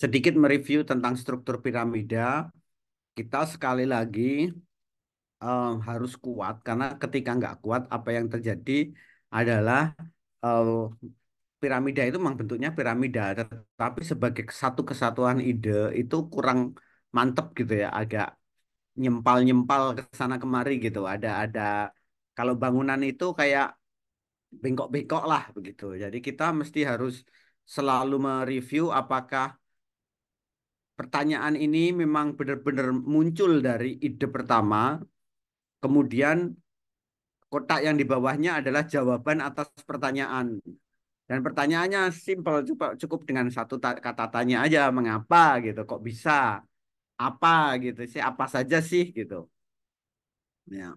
sedikit mereview tentang struktur piramida. Kita sekali lagi harus kuat karena ketika nggak kuat, apa yang terjadi adalah eh, piramida itu memang bentuknya piramida, tetapi sebagai satu kesatuan ide itu kurang mantep gitu ya, agak nyempal-nyempal ke sana kemari gitu. Ada kalau bangunan itu kayak bengkok-bengkok lah begitu. Jadi kita mesti harus selalu mereview apakah pertanyaan ini memang benar-benar muncul dari ide pertama, kemudian kotak yang di bawahnya adalah jawaban atas pertanyaan. Dan pertanyaannya simpel, cukup dengan satu kata tanya aja, mengapa gitu, kok bisa, apa gitu sih, apa saja sih gitu. Ya,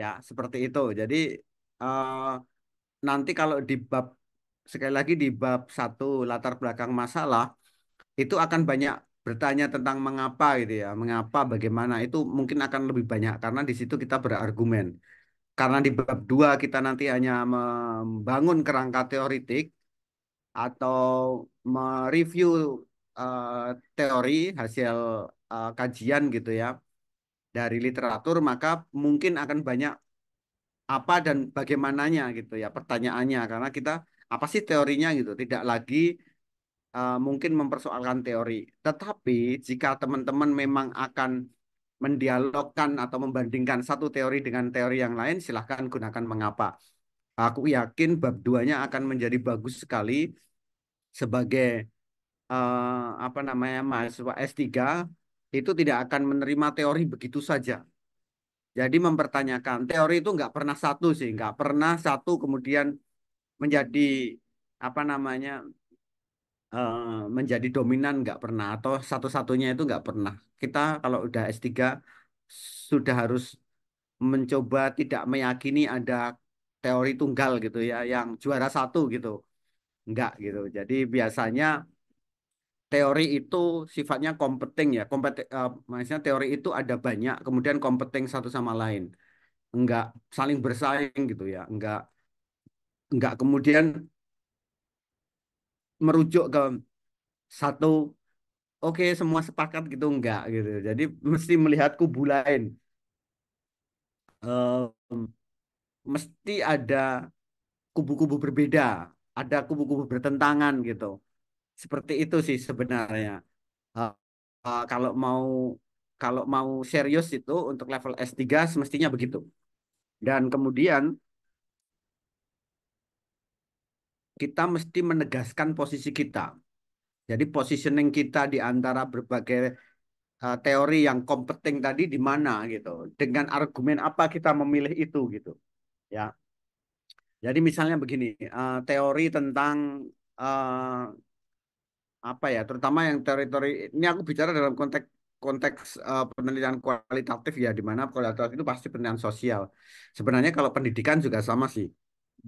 ya seperti itu. Jadi eh, nanti kalau di bab sekali lagi di bab satu latar belakang masalah itu akan banyak bertanya tentang mengapa gitu ya, mengapa, bagaimana itu mungkin akan lebih banyak karena di situ kita berargumen. Karena di bab 2 kita nanti hanya membangun kerangka teoritik atau mereview eh, teori hasil kajian gitu ya dari literatur, maka mungkin akan banyak apa dan bagaimananya gitu ya pertanyaannya karena kita apa sih teorinya gitu, tidak lagi mungkin mempersoalkan teori. Tetapi jika teman-teman memang akan mendialogkan atau membandingkan satu teori dengan teori yang lain, silahkan gunakan mengapa. Aku yakin bab duanya akan menjadi bagus sekali sebagai apa namanya mahasiswa S3 itu tidak akan menerima teori begitu saja. Jadi mempertanyakan teori itu nggak pernah satu sih, nggak pernah satu kemudian menjadi apa namanya menjadi dominan nggak pernah atau satu-satunya itu nggak pernah. Kita kalau udah S3 sudah harus mencoba tidak meyakini ada teori tunggal gitu ya yang juara satu gitu. Enggak gitu. Jadi biasanya teori itu sifatnya competing ya. Maksudnya teori itu ada banyak kemudian competing satu sama lain. Enggak saling bersaing gitu ya. Enggak kemudian merujuk ke satu oke semua sepakat gitu enggak gitu. Jadi mesti melihat kubu lain. Eh, mesti ada kubu-kubu berbeda, ada kubu-kubu bertentangan gitu. Seperti itu sih sebenarnya. Eh, kalau mau serius itu untuk level S3 semestinya begitu. Dan kemudian kita mesti menegaskan posisi kita. Jadi positioning kita di antara berbagai teori yang competing tadi di mana gitu. Dengan argumen apa kita memilih itu gitu. Ya. Jadi misalnya begini, teori tentang eh, apa ya, terutama yang teori-teori ini aku bicara dalam konteks konteks penelitian kualitatif ya, di mana kualitatif itu pasti penelitian sosial. Sebenarnya kalau pendidikan juga sama sih,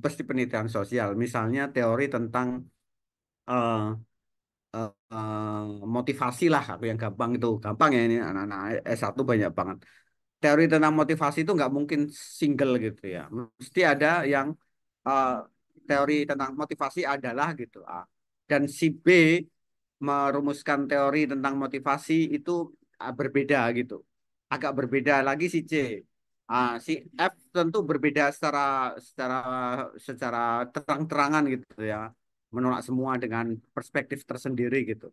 pasti penelitian sosial. Misalnya teori tentang eh, motivasi lah, aku yang gampang itu gampang ya ini anak-anak S1 banyak banget. Teori tentang motivasi itu nggak mungkin single gitu ya, mesti ada yang eh, teori tentang motivasi adalah gitu. Dan si B merumuskan teori tentang motivasi itu berbeda gitu. Agak berbeda lagi si C. Si F tentu berbeda secara secara secara terang-terangan gitu ya. Menolak semua dengan perspektif tersendiri gitu.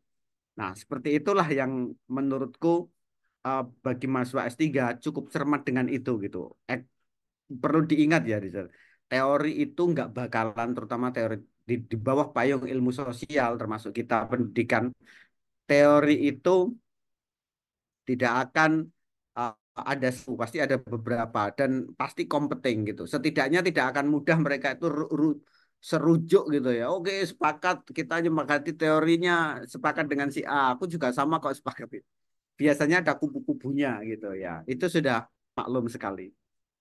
Nah, seperti itulah yang menurutku bagi mahasiswa S3 cukup cermat dengan itu gitu. Perlu diingat ya, Rizal. Teori itu nggak bakalan, terutama teori di bawah payung ilmu sosial, termasuk kita pendidikan, teori itu tidak akan uh, ada pasti ada beberapa dan pasti kompeting gitu. Setidaknya tidak akan mudah mereka itu serujuk gitu ya. Oke, sepakat kita menyepakati teorinya, sepakat dengan si A. Aku juga sama kok sepakat. Biasanya ada kubu-kubunya gitu ya. Itu sudah maklum sekali.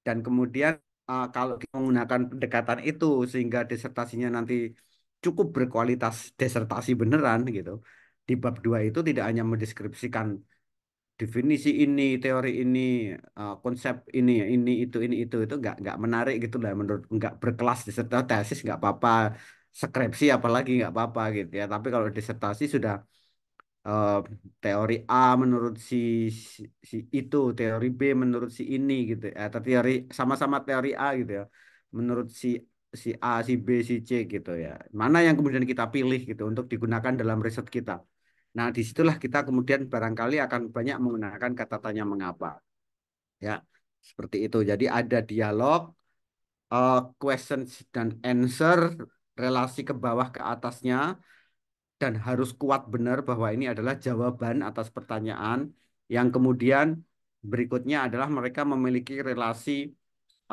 Dan kemudian kalau kita menggunakan pendekatan itu sehingga disertasinya nanti cukup berkualitas disertasi beneran gitu. Di bab 2 itu tidak hanya mendeskripsikan definisi ini, teori ini, konsep ini itu nggak menarik gitu lah menurut, nggak berkelas disertasi tesis nggak apa-apa, skripsi apalagi nggak apa-apa gitu ya. Tapi kalau disertasi sudah eh, teori A menurut si, si itu, teori B menurut si ini gitu. Atau teori sama-sama teori A gitu ya. Menurut si A, si B, si C gitu ya. Mana yang kemudian kita pilih gitu untuk digunakan dalam riset kita. Nah, disitulah kita kemudian barangkali akan banyak menggunakan kata tanya mengapa. Ya, seperti itu. Jadi ada dialog, questions dan answer, relasi ke bawah ke atasnya, dan harus kuat benar bahwa ini adalah jawaban atas pertanyaan yang kemudian berikutnya adalah mereka memiliki relasi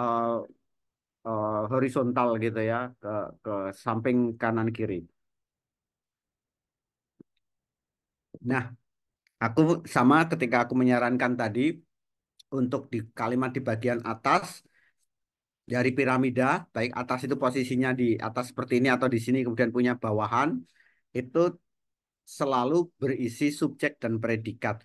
eh, horizontal gitu ya ke samping kanan kiri. Nah, aku sama ketika aku menyarankan tadi untuk di kalimat di bagian atas dari piramida, baik atas itu posisinya di atas seperti ini atau di sini kemudian punya bawahan, itu selalu berisi subjek dan predikat.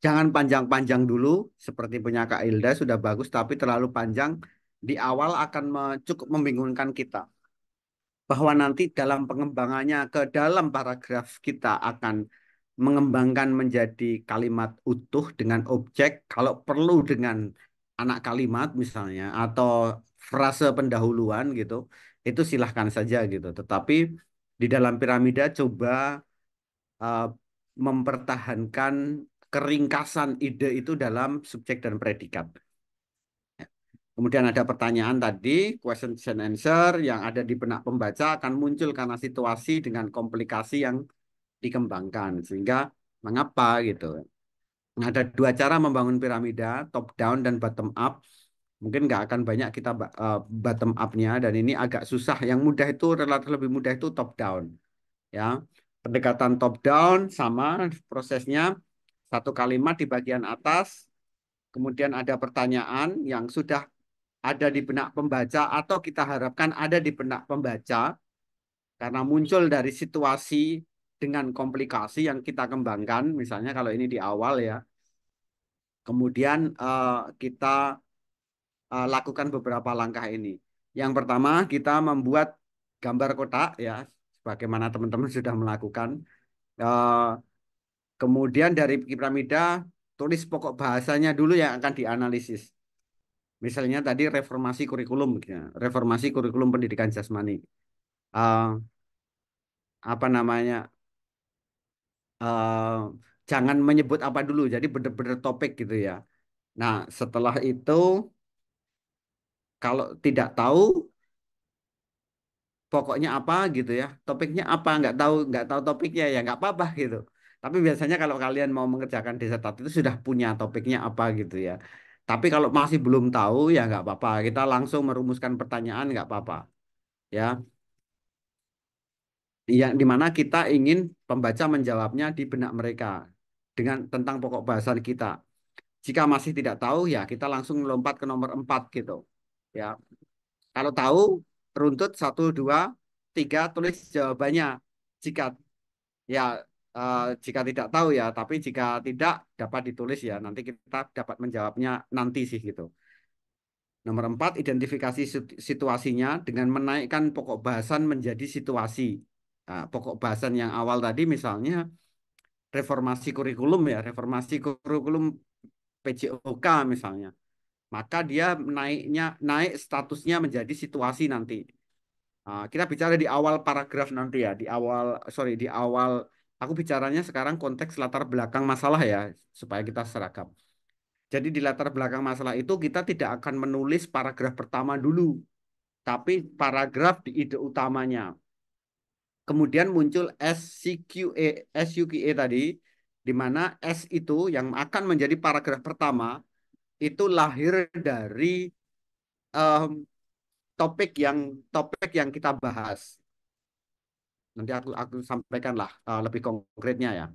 Jangan panjang-panjang dulu, seperti punya Kak Hilda sudah bagus, tapi terlalu panjang di awal akan cukup membingungkan kita. Bahwa nanti dalam pengembangannya ke dalam paragraf kita akan mengembangkan menjadi kalimat utuh dengan objek, kalau perlu dengan anak kalimat misalnya, atau frase pendahuluan gitu, itu silahkan saja gitu. Tetapi di dalam piramida coba uh, mempertahankan keringkasan ide itu dalam subjek dan predikat. Kemudian ada pertanyaan tadi, question and answer yang ada di benak pembaca akan muncul karena situasi dengan komplikasi yang dikembangkan. Sehingga mengapa gitu. Nah, ada dua cara membangun piramida, top down dan bottom up. Mungkin nggak akan banyak kita bottom up-nya dan ini agak susah. Yang mudah itu relatif lebih mudah itu top down. Ya, pendekatan top down sama prosesnya satu kalimat di bagian atas, kemudian ada pertanyaan yang sudah ada di benak pembaca atau kita harapkan ada di benak pembaca karena muncul dari situasi dengan komplikasi yang kita kembangkan, misalnya kalau ini di awal ya, kemudian kita lakukan beberapa langkah ini. Yang pertama, kita membuat gambar kotak ya, sebagaimana teman-teman sudah melakukan. Eh, Kemudian dari piramida, tulis pokok bahasanya dulu yang akan dianalisis. Misalnya tadi reformasi kurikulum, ya. Reformasi kurikulum pendidikan jasmani. Eh, apa namanya? eh, Jangan menyebut apa dulu, jadi benar-benar topik gitu ya. Nah, setelah itu, kalau tidak tahu pokoknya apa gitu ya, topiknya apa, nggak tahu topiknya ya nggak apa-apa gitu. Tapi biasanya kalau kalian mau mengerjakan disertasi itu sudah punya topiknya apa gitu ya. Tapi kalau masih belum tahu ya nggak apa-apa, kita langsung merumuskan pertanyaan nggak apa-apa ya. Yang dimana kita ingin pembaca menjawabnya di benak mereka dengan tentang pokok bahasan kita. Jika masih tidak tahu ya kita langsung lompat ke nomor 4 gitu ya. Kalau tahu runtut satu 2 3 tulis jawabannya. Jika ya jika tidak tahu ya, tapi jika tidak dapat ditulis ya nanti kita dapat menjawabnya nanti sih gitu. Nomor 4 identifikasi situasinya dengan menaikkan pokok bahasan menjadi situasi. Nah, pokok bahasan yang awal tadi misalnya reformasi kurikulum ya, reformasi kurikulum PJOK misalnya. Maka dia naik statusnya menjadi situasi nanti. Kita bicara di awal paragraf nanti ya, di awal sorry di awal aku bicaranya sekarang konteks latar belakang masalah ya supaya kita seragam. Jadi di latar belakang masalah itu kita tidak akan menulis paragraf pertama dulu, tapi paragraf di ide utamanya. Kemudian muncul SUQA tadi, di mana S itu yang akan menjadi paragraf pertama itu lahir dari em, topik yang kita bahas. Nanti aku sampaikan lah lebih konkretnya ya.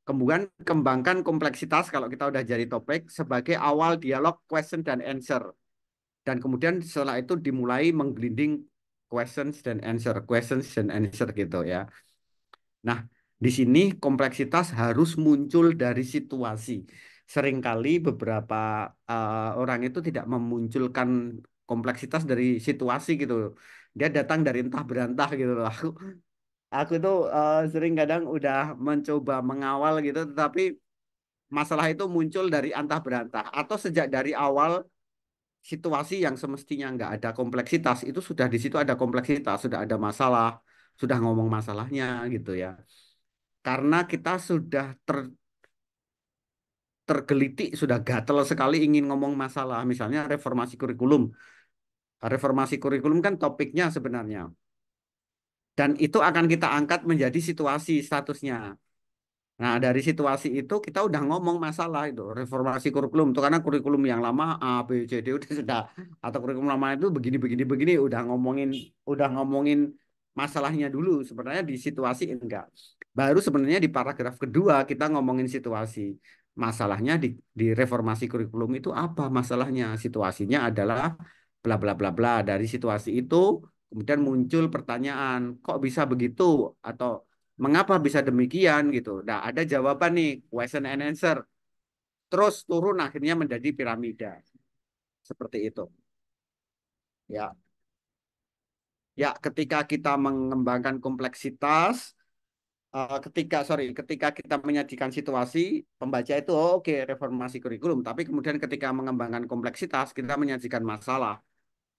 Kemudian kembangkan kompleksitas kalau kita udah jadi topik sebagai awal dialog question dan answer. Dan kemudian setelah itu dimulai menggelinding questions dan answer gitu ya. Nah, di sini kompleksitas harus muncul dari situasi. Seringkali beberapa orang itu tidak memunculkan kompleksitas dari situasi gitu. Dia datang dari entah berantah gitu loh. Aku tuh sering kadang udah mencoba mengawal gitu, tetapi masalah itu muncul dari antah berantah atau sejak dari awal situasi yang semestinya nggak ada kompleksitas itu sudah di situ ada kompleksitas, sudah ada masalah, sudah ngomong masalahnya gitu ya. Karena kita sudah tergelitik, sudah gatel sekali ingin ngomong masalah, misalnya reformasi kurikulum. Reformasi kurikulum kan topiknya sebenarnya. Dan itu akan kita angkat menjadi situasi statusnya. Nah, dari situasi itu kita udah ngomong masalah itu reformasi kurikulum itu karena kurikulum yang lama A B C D udah sudah atau kurikulum lama itu begini begini begini udah ngomongin masalahnya dulu sebenarnya di situasi enggak. Baru sebenarnya di paragraf kedua kita ngomongin situasi. Masalahnya di reformasi kurikulum itu apa masalahnya? Situasinya adalah bla bla bla bla. Dari situasi itu kemudian muncul pertanyaan, kok bisa begitu atau mengapa bisa demikian gitu. Nah, ada jawaban nih, question and answer. Terus turun akhirnya menjadi piramida. Seperti itu. Ya, ya ketika kita mengembangkan kompleksitas, ketika kita menyajikan situasi, pembaca itu oh, oke reformasi kurikulum. Tapi kemudian ketika mengembangkan kompleksitas, kita menyajikan masalah.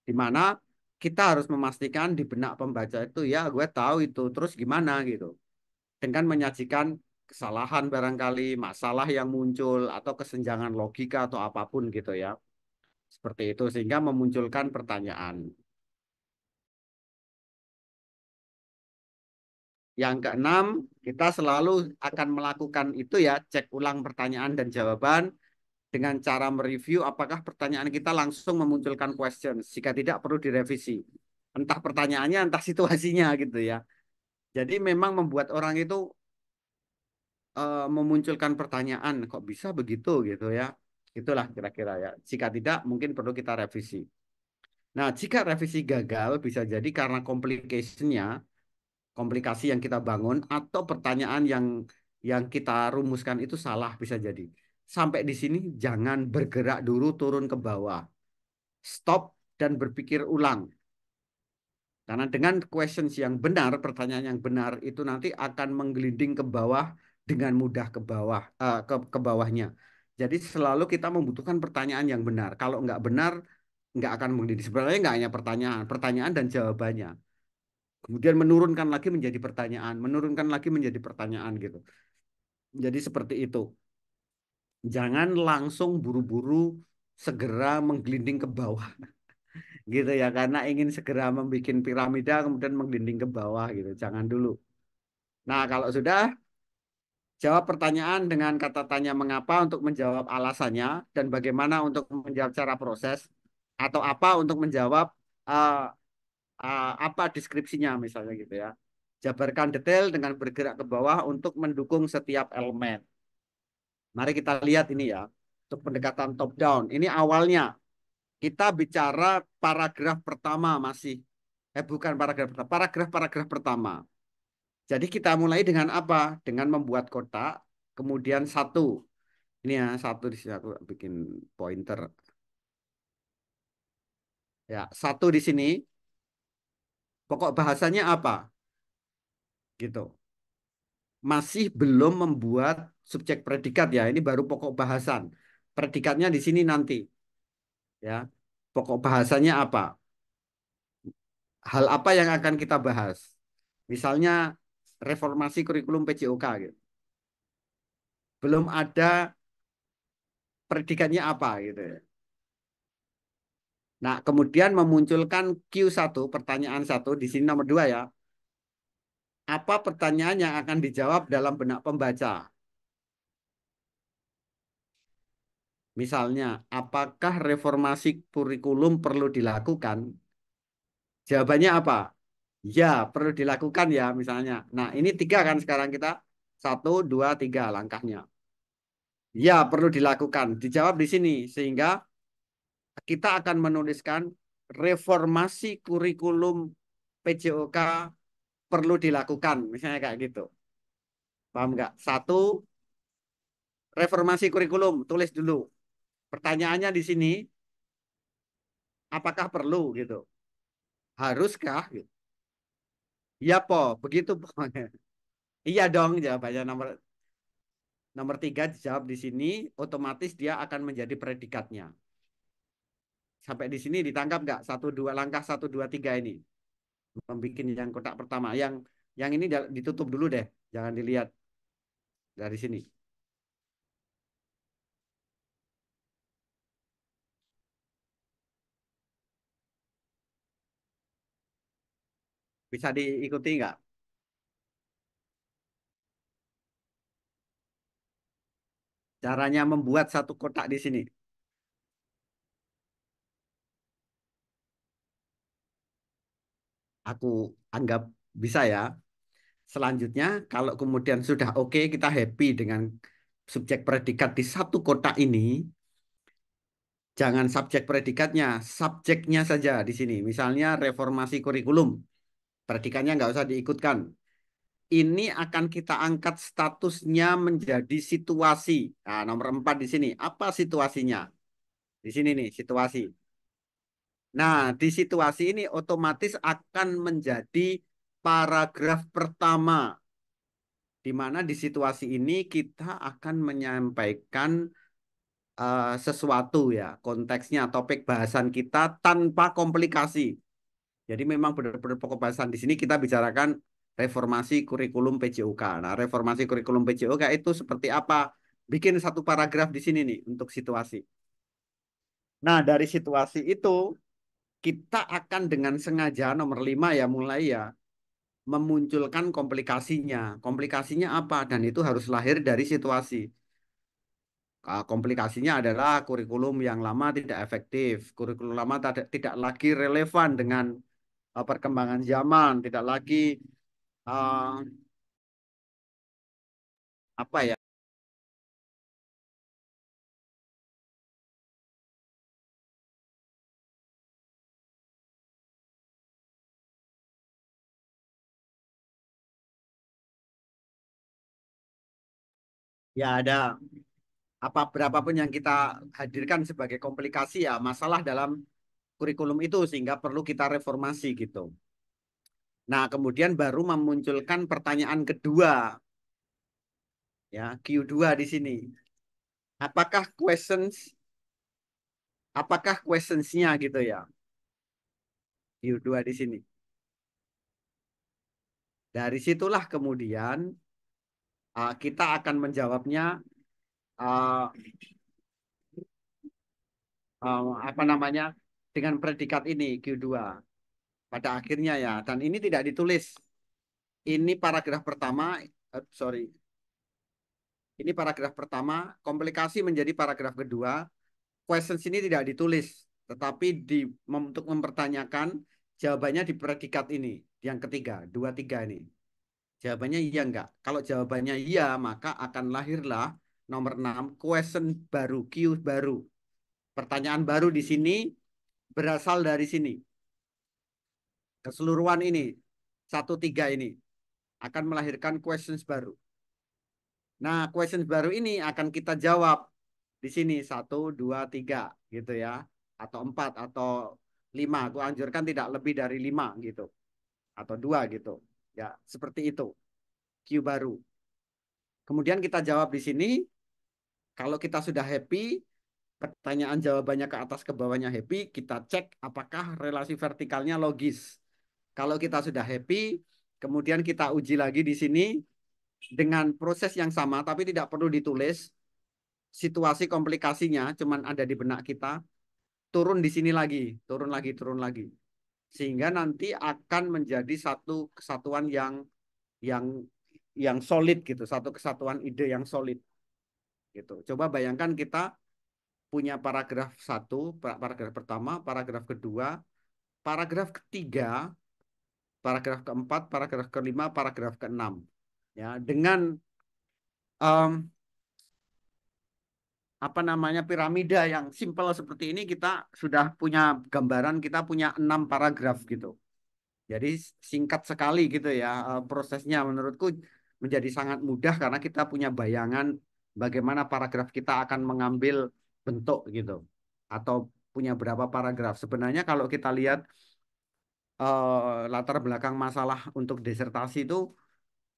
Di mana kita harus memastikan di benak pembaca itu ya gue tahu itu terus gimana gitu. Dengan menyajikan kesalahan barangkali, masalah yang muncul atau kesenjangan logika atau apapun gitu ya. Seperti itu sehingga memunculkan pertanyaan. Yang keenam, kita selalu akan melakukan itu ya, cek ulang pertanyaan dan jawaban dengan cara mereview apakah pertanyaan kita langsung memunculkan questions. Jika tidak perlu direvisi. Entah pertanyaannya, entah situasinya gitu ya. Jadi memang membuat orang itu memunculkan pertanyaan, kok bisa begitu gitu ya. Itulah kira-kira ya. Jika tidak, mungkin perlu kita revisi. Nah, jika revisi gagal, bisa jadi karena komplikasi yang kita bangun, atau pertanyaan yang kita rumuskan itu salah, bisa jadi. Sampai di sini, jangan bergerak dulu turun ke bawah. Stop dan berpikir ulang. Karena dengan questions yang benar, pertanyaan yang benar itu nanti akan menggelinding ke bawah dengan mudah ke bawah, ke bawahnya. Jadi selalu kita membutuhkan pertanyaan yang benar. Kalau nggak benar, nggak akan menggelinding. Sebenarnya nggak hanya pertanyaan, pertanyaan dan jawabannya. Kemudian menurunkan lagi menjadi pertanyaan, menurunkan lagi menjadi pertanyaan gitu. Jadi seperti itu. Jangan langsung buru-buru segera menggelinding ke bawah gitu ya karena ingin segera membuat piramida kemudian menggelinding ke bawah gitu. Jangan dulu. Nah, kalau sudah jawab pertanyaan dengan kata tanya mengapa untuk menjawab alasannya dan bagaimana untuk menjawab cara proses atau apa untuk menjawab uh, apa deskripsinya misalnya gitu ya. Jabarkan detail dengan bergerak ke bawah untuk mendukung setiap elemen. Mari kita lihat ini ya. Untuk pendekatan top down. Ini awalnya kita bicara paragraf pertama masih bukan paragraf pertama, paragraf pertama. Jadi kita mulai dengan apa? Dengan membuat kotak, kemudian satu. Ini ya, satu di sini aku bikin pointer. Ya, satu di sini. Pokok bahasanya apa? Gitu. Masih belum membuat subjek predikat ya. Ini baru pokok bahasan. Predikatnya di sini nanti. Ya, pokok bahasanya apa? Hal apa yang akan kita bahas? Misalnya reformasi kurikulum PJOK gitu. Belum ada predikatnya apa gitu ya. Nah, kemudian memunculkan Q1, pertanyaan satu, di sini nomor dua ya. Apa pertanyaan yang akan dijawab dalam benak pembaca? Misalnya, apakah reformasi kurikulum perlu dilakukan? Jawabannya apa? Ya, perlu dilakukan ya misalnya. Nah, ini tiga kan sekarang kita. Satu, dua, tiga langkahnya. Ya, perlu dilakukan. Dijawab di sini. Sehingga kita akan menuliskan reformasi kurikulum PJOK perlu dilakukan. Misalnya kayak gitu. Paham nggak? Satu, reformasi kurikulum. Tulis dulu. Pertanyaannya di sini, apakah perlu gitu? Haruskah? Gitu. Iya po, begitu po. Iya dong, jawabannya nomor nomor tiga dijawab di sini, otomatis dia akan menjadi predikatnya. Sampai di sini ditangkap nggak? Satu dua langkah satu dua tiga ini, membuat yang kotak pertama, yang ini ditutup dulu deh, jangan dilihat dari sini. Bisa diikuti nggak? Caranya membuat satu kotak di sini. Aku anggap bisa ya. Selanjutnya, kalau kemudian sudah oke, kita happy dengan subjek predikat di satu kotak ini, jangan subjek predikatnya, subjeknya saja di sini. Misalnya reformasi kurikulum, predikatnya nggak usah diikutkan. Ini akan kita angkat statusnya menjadi situasi. Nah, nomor 4 di sini. Apa situasinya? Di sini nih, situasi. Nah, di situasi ini otomatis akan menjadi paragraf pertama, di mana di situasi ini kita akan menyampaikan sesuatu ya, konteksnya, topik bahasan kita tanpa komplikasi. Jadi memang benar-benar pokok bahasan di sini kita bicarakan reformasi kurikulum PJOK. Nah, reformasi kurikulum PJOK itu seperti apa? Bikin satu paragraf di sini nih untuk situasi. Nah, dari situasi itu kita akan dengan sengaja nomor 5 ya mulai ya memunculkan komplikasinya. Komplikasinya apa? Dan itu harus lahir dari situasi. Komplikasinya adalah kurikulum yang lama tidak efektif, kurikulum lama tidak lagi relevan dengan perkembangan zaman, tidak lagi uh, apa ya? Ya ada apa berapapun yang kita hadirkan sebagai komplikasi ya masalah dalam kurikulum itu sehingga perlu kita reformasi gitu. Nah, kemudian baru memunculkan pertanyaan kedua ya, Q2 di sini. Apakah questions apakah questionsnya gitu ya? Q2 di sini. Dari situlah kemudian kita akan menjawabnya uh, apa namanya dengan predikat ini Q2 pada akhirnya ya. Dan ini tidak ditulis. Ini paragraf pertama, sorry, ini paragraf pertama, komplikasi menjadi paragraf kedua. Questions ini tidak ditulis, tetapi untuk mempertanyakan jawabannya di predikat ini, yang ketiga, dua tiga ini. Jawabannya iya enggak? Kalau jawabannya iya, maka akan lahirlah nomor 6 question baru, Q baru. Pertanyaan baru di sini berasal dari sini. Keseluruhan ini, satu tiga ini, akan melahirkan questions baru. Nah, questions baru ini akan kita jawab di sini, satu, dua, tiga, gitu ya. Atau empat, atau lima. Aku anjurkan tidak lebih dari lima, gitu. Atau dua, gitu. Ya, seperti itu. Q baru. Kemudian kita jawab di sini, kalau kita sudah happy, pertanyaan jawabannya ke atas ke bawahnya happy, kita cek apakah relasi vertikalnya logis. Kalau kita sudah happy, kemudian kita uji lagi di sini dengan proses yang sama, tapi tidak perlu ditulis. Situasi komplikasinya cuman ada di benak kita, turun di sini lagi, turun lagi, turun lagi. Sehingga nanti akan menjadi satu kesatuan yang yang solid gitu, satu kesatuan ide yang solid gitu. Coba bayangkan kita punya paragraf satu, paragraf pertama, paragraf kedua, paragraf ketiga, paragraf keempat, paragraf kelima, paragraf keenam. Ya, dengan um, apa namanya piramida yang simpel seperti ini kita sudah punya gambaran, kita punya 6 paragraf gitu. Jadi singkat sekali gitu ya prosesnya menurutku menjadi sangat mudah karena kita punya bayangan bagaimana paragraf kita akan mengambil bentuk gitu atau punya berapa paragraf. Sebenarnya kalau kita lihat latar belakang masalah untuk disertasi itu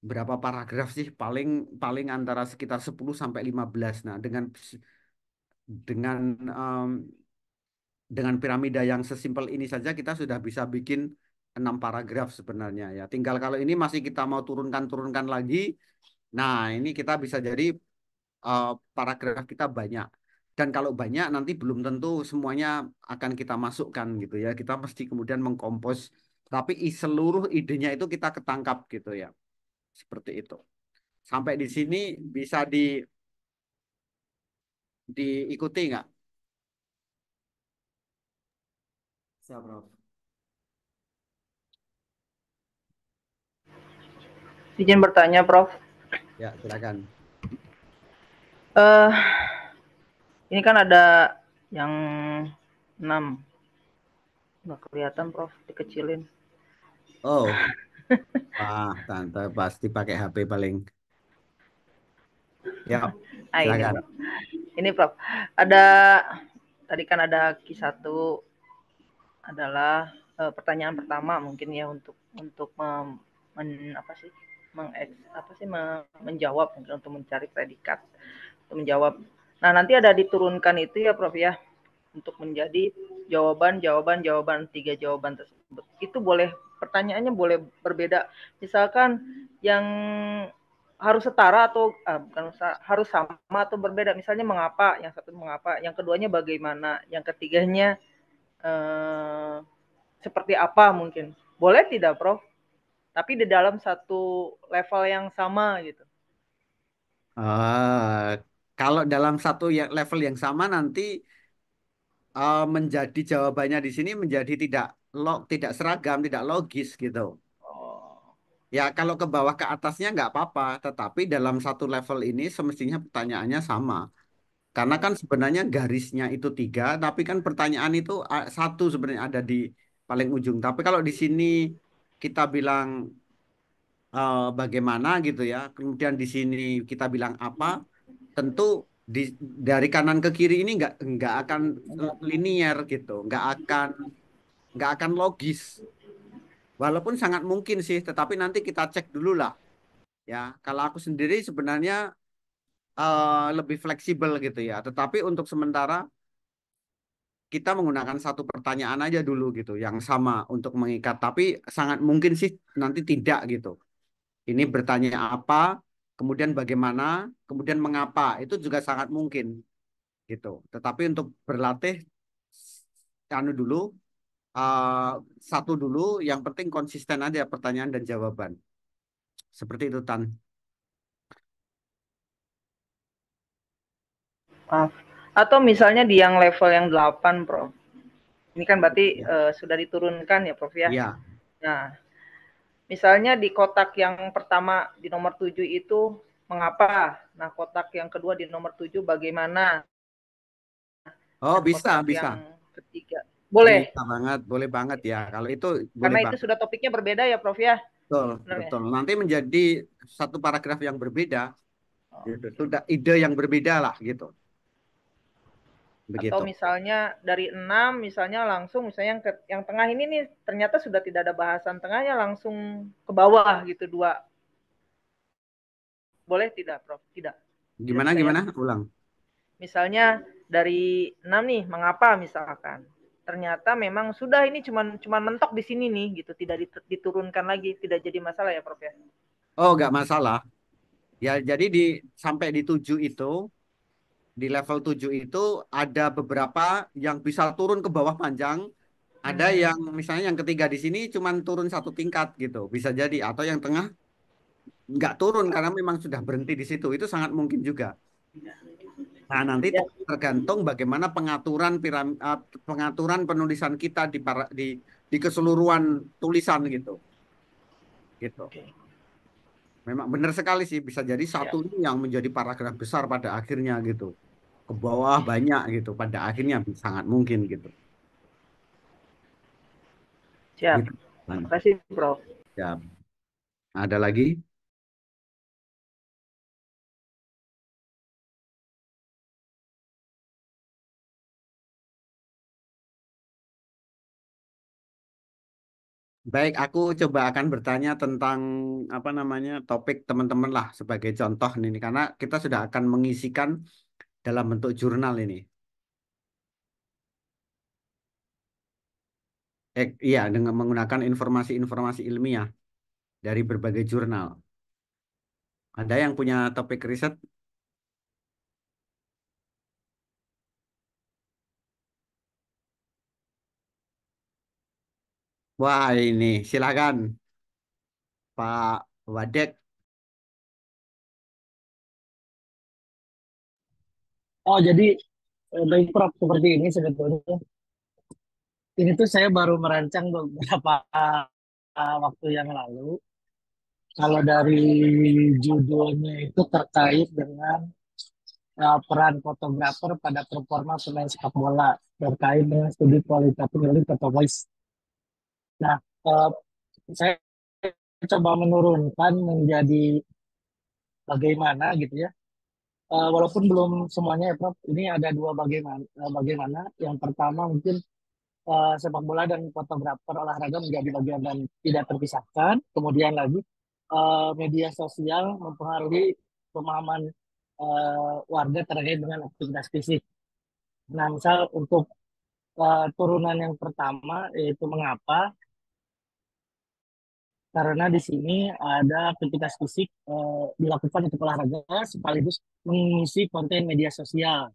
berapa paragraf sih? Paling paling antara sekitar 10 sampai 15. Nah, dengan dengan piramida yang sesimpel ini saja kita sudah bisa bikin 6 paragraf sebenarnya ya. Tinggal kalau ini masih kita mau turunkan lagi. Nah, ini kita bisa jadi eh, paragraf kita banyak. Dan kalau banyak nanti belum tentu semuanya akan kita masukkan gitu ya. Kita mesti kemudian mengkompos. Tapi seluruh idenya itu kita ketangkap gitu ya. Seperti itu. Sampai di sini bisa diikuti nggak? Siap, Prof. Izin bertanya, Prof. Ya, silakan. Eh, ini kan ada yang 6. Nggak kelihatan, Prof. Dikecilin. Oh, wah, tante pasti pakai HP paling. Ya, Ah, ini, silakan. Prof. Ini, Prof. Ada tadi kan ada Q1 adalah pertanyaan pertama mungkin ya untuk apa sih apa sih menjawab mungkin untuk mencari predikat untuk menjawab. Nah nanti ada diturunkan itu ya Prof ya untuk menjadi jawaban 3 jawaban tersebut. Itu boleh pertanyaannya boleh berbeda. Misalkan yang harus setara atau bukan harus sama atau berbeda. Misalnya mengapa, yang satu mengapa, yang keduanya bagaimana, yang ketiganya eh, seperti apa mungkin. Boleh tidak, Prof? Tapi di dalam satu level yang sama gitu. Eh, kalau dalam satu level yang sama nanti menjadi jawabannya di sini menjadi tidak seragam, tidak logis gitu. Oh, Ya, kalau ke bawah ke atasnya nggak apa-apa, tetapi dalam satu level ini semestinya pertanyaannya sama. Karena kan sebenarnya garisnya itu 3, tapi kan pertanyaan itu satu sebenarnya ada di paling ujung. Tapi kalau di sini kita bilang bagaimana gitu ya, kemudian di sini kita bilang apa, tentu di, dari kanan ke kiri ini nggak akan linier gitu, nggak akan logis. Walaupun sangat mungkin sih, tetapi nanti kita cek dulu lah ya. Kalau aku sendiri sebenarnya lebih fleksibel gitu ya. Tetapi untuk sementara kita menggunakan satu pertanyaan aja dulu gitu, yang sama untuk mengikat. Tapi sangat mungkin sih nanti tidak gitu. Ini bertanya apa, kemudian bagaimana, kemudian mengapa. Itu juga sangat mungkin gitu. Tetapi untuk berlatih, anu dulu, eh, satu dulu. Yang penting konsisten aja pertanyaan dan jawaban. Seperti itu, Tan. maaf. Atau misalnya di yang level yang 8, Prof. Ini kan berarti Ya. sudah diturunkan ya, Prof ya. Iya. Nah, misalnya di kotak yang pertama di nomor 7 itu mengapa? Nah, kotak yang kedua di nomor 7 bagaimana? Oh, Dan bisa, kotak bisa. yang ketiga. Boleh, Bisa banget, boleh banget ya. Kalau itu boleh karena itu banget. sudah topiknya berbeda ya, Prof ya. Betul, Benar ya? betul. Nanti menjadi satu paragraf yang berbeda, Oh, gitu. oke. Sudah ide yang berbeda lah, gitu. Atau Begitu. misalnya dari 6 misalnya langsung misalnya yang tengah ini nih ternyata sudah tidak ada bahasan tengahnya langsung ke bawah gitu dua. Boleh tidak, Prof? Tidak. Tidak Gimana, bisa ya. gimana? Ulang. Misalnya dari 6 nih mengapa misalkan. Ternyata memang sudah ini cuman mentok di sini nih gitu, tidak diturunkan lagi, tidak jadi masalah ya, Prof ya. Oh, nggak masalah. Ya, jadi sampai di 7 itu, di level 7 itu ada beberapa yang bisa turun ke bawah panjang, ada Hmm. yang misalnya yang ketiga di sini cuman turun satu tingkat gitu, bisa jadi. Atau yang tengah nggak turun karena memang sudah berhenti di situ. Itu sangat mungkin juga. Nah, nanti Ya, tergantung bagaimana pengaturan penulisan kita di keseluruhan tulisan gitu. Gitu. oke. Memang benar sekali sih bisa jadi Ya. satu ini yang menjadi paragraf besar pada akhirnya gitu. Ke bawah banyak gitu pada akhirnya sangat mungkin gitu. Siap. Gitu. Terima kasih, Prof. Ya, ada lagi? Baik, aku coba akan bertanya tentang apa namanya topik teman-teman lah sebagai contoh ini karena kita sudah akan mengisikan dalam bentuk jurnal ini. Iya, dengan menggunakan informasi-informasi ilmiah dari berbagai jurnal. Ada yang punya topik riset? Wah, ini silakan Pak Wadek. Oh, jadi baik Prof, seperti ini sebetulnya. Ini tuh saya baru merancang beberapa waktu yang lalu. Kalau dari judulnya itu terkait dengan peran fotografer pada performa pemain sepak bola terkait dengan studi kualitatif dari fotovoice. Nah, eh, saya coba menurunkan menjadi bagaimana gitu ya. Walaupun belum semuanya ya Prof, ini ada dua bagaimana. Yang pertama mungkin sepak bola dan fotografer olahraga menjadi bagian dan tidak terpisahkan. Kemudian lagi media sosial mempengaruhi pemahaman warga terkait dengan aktivitas fisik. Nah, misal untuk turunan yang pertama yaitu mengapa? Karena di sini ada aktivitas fisik dilakukan untuk olahraga sekaligus mengisi konten media sosial.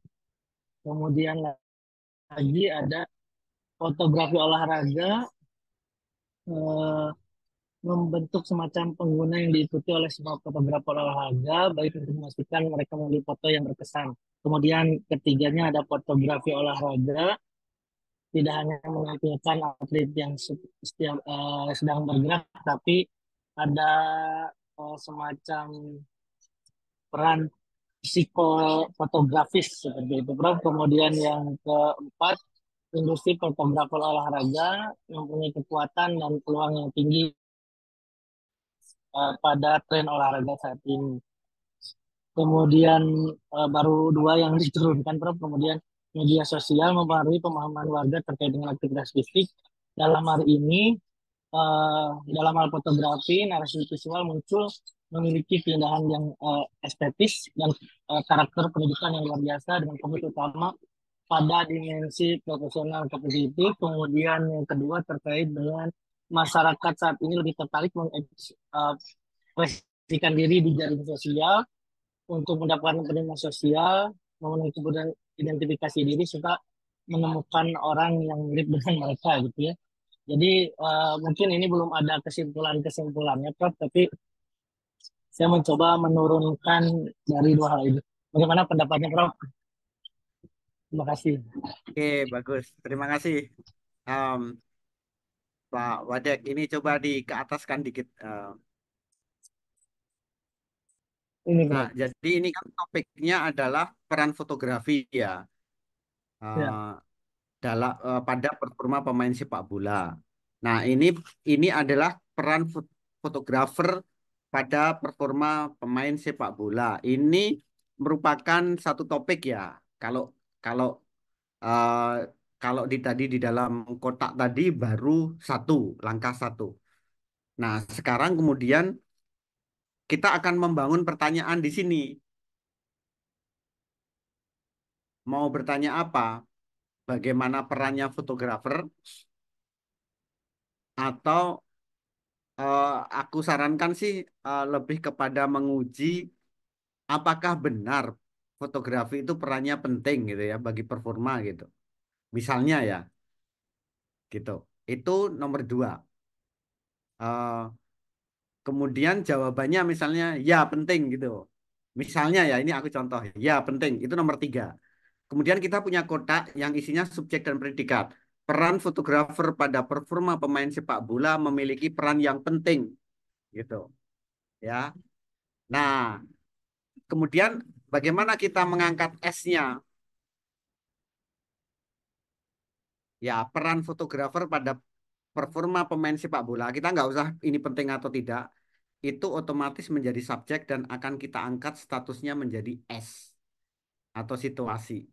Kemudian lagi ada fotografi olahraga eh, membentuk semacam pengguna yang diikuti oleh semua fotografer olahraga, baik untuk memastikan mereka memilih foto yang berkesan. Kemudian ketiganya ada fotografi olahraga, tidak hanya menampilkan atlet yang sedang bergerak, tapi ada semacam peran psikofotografis seperti itu, Prof. Kemudian yang keempat, industri fotografer olahraga mempunyai kekuatan dan peluang yang tinggi pada tren olahraga saat ini. Kemudian baru dua yang diturunkan, Prof. Kemudian media sosial mempengaruhi pemahaman warga terkait dengan aktivitas fisik. Dalam hal ini, dalam hal fotografi, narasi visual muncul memiliki keindahan yang estetis dan karakter pendidikan yang luar biasa dengan fokus utama pada dimensi profesional kompetitif. Kemudian yang kedua terkait dengan masyarakat saat ini lebih tertarik mengekspresikan diri di jaring sosial untuk mendapatkan penerimaan sosial, memenuhi kebutuhan identifikasi diri, serta menemukan orang yang mirip dengan mereka gitu ya. Jadi mungkin ini belum ada kesimpulannya, Prof. Tapi saya mencoba menurunkan dari dua hal ini. Bagaimana pendapatnya, Prof? Terima kasih. Oke, bagus. Terima kasih, Em, Pak Wadek. Ini coba di ke ataskan dikit. Ini, Nah, Prof. jadi ini kan topiknya adalah peran fotografi ya. Ya, Pada performa pemain sepak bola. Nah, ini adalah peran fotografer pada performa pemain sepak bola. Ini merupakan satu topik ya. Kalau kalau eh, kalau tadi di dalam kotak tadi baru satu, langkah satu. Nah, sekarang kemudian kita akan membangun pertanyaan di sini. Mau bertanya apa? Bagaimana perannya fotografer atau eh, aku sarankan sih lebih kepada menguji apakah benar fotografi itu perannya penting gitu ya bagi performa gitu. Misalnya ya gitu. Itu nomor dua. Eh, Kemudian jawabannya misalnya ya penting gitu. Misalnya ya ini aku contoh ya penting itu nomor tiga. Kemudian kita punya kotak yang isinya subjek dan predikat. Peran fotografer pada performa pemain sepak bola memiliki peran yang penting gitu ya. Nah, kemudian bagaimana kita mengangkat S-nya? Ya, peran fotografer pada performa pemain sepak bola. Kita nggak usah ini penting atau tidak. Itu otomatis menjadi subjek dan akan kita angkat statusnya menjadi S atau situasi.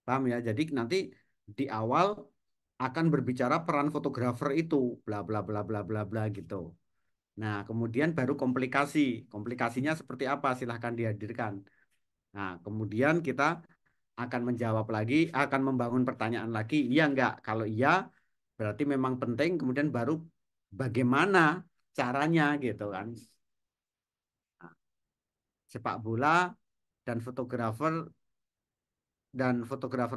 Paham ya? Jadi nanti di awal akan berbicara peran fotografer itu, bla bla bla bla bla bla gitu. Nah, kemudian baru komplikasi. Komplikasinya seperti apa? Silahkan dihadirkan. Nah, kemudian kita akan menjawab lagi, akan membangun pertanyaan lagi. Iya enggak? Kalau iya, berarti memang penting. Kemudian baru bagaimana caranya gitu kan. Nah, sepak bola dan fotografer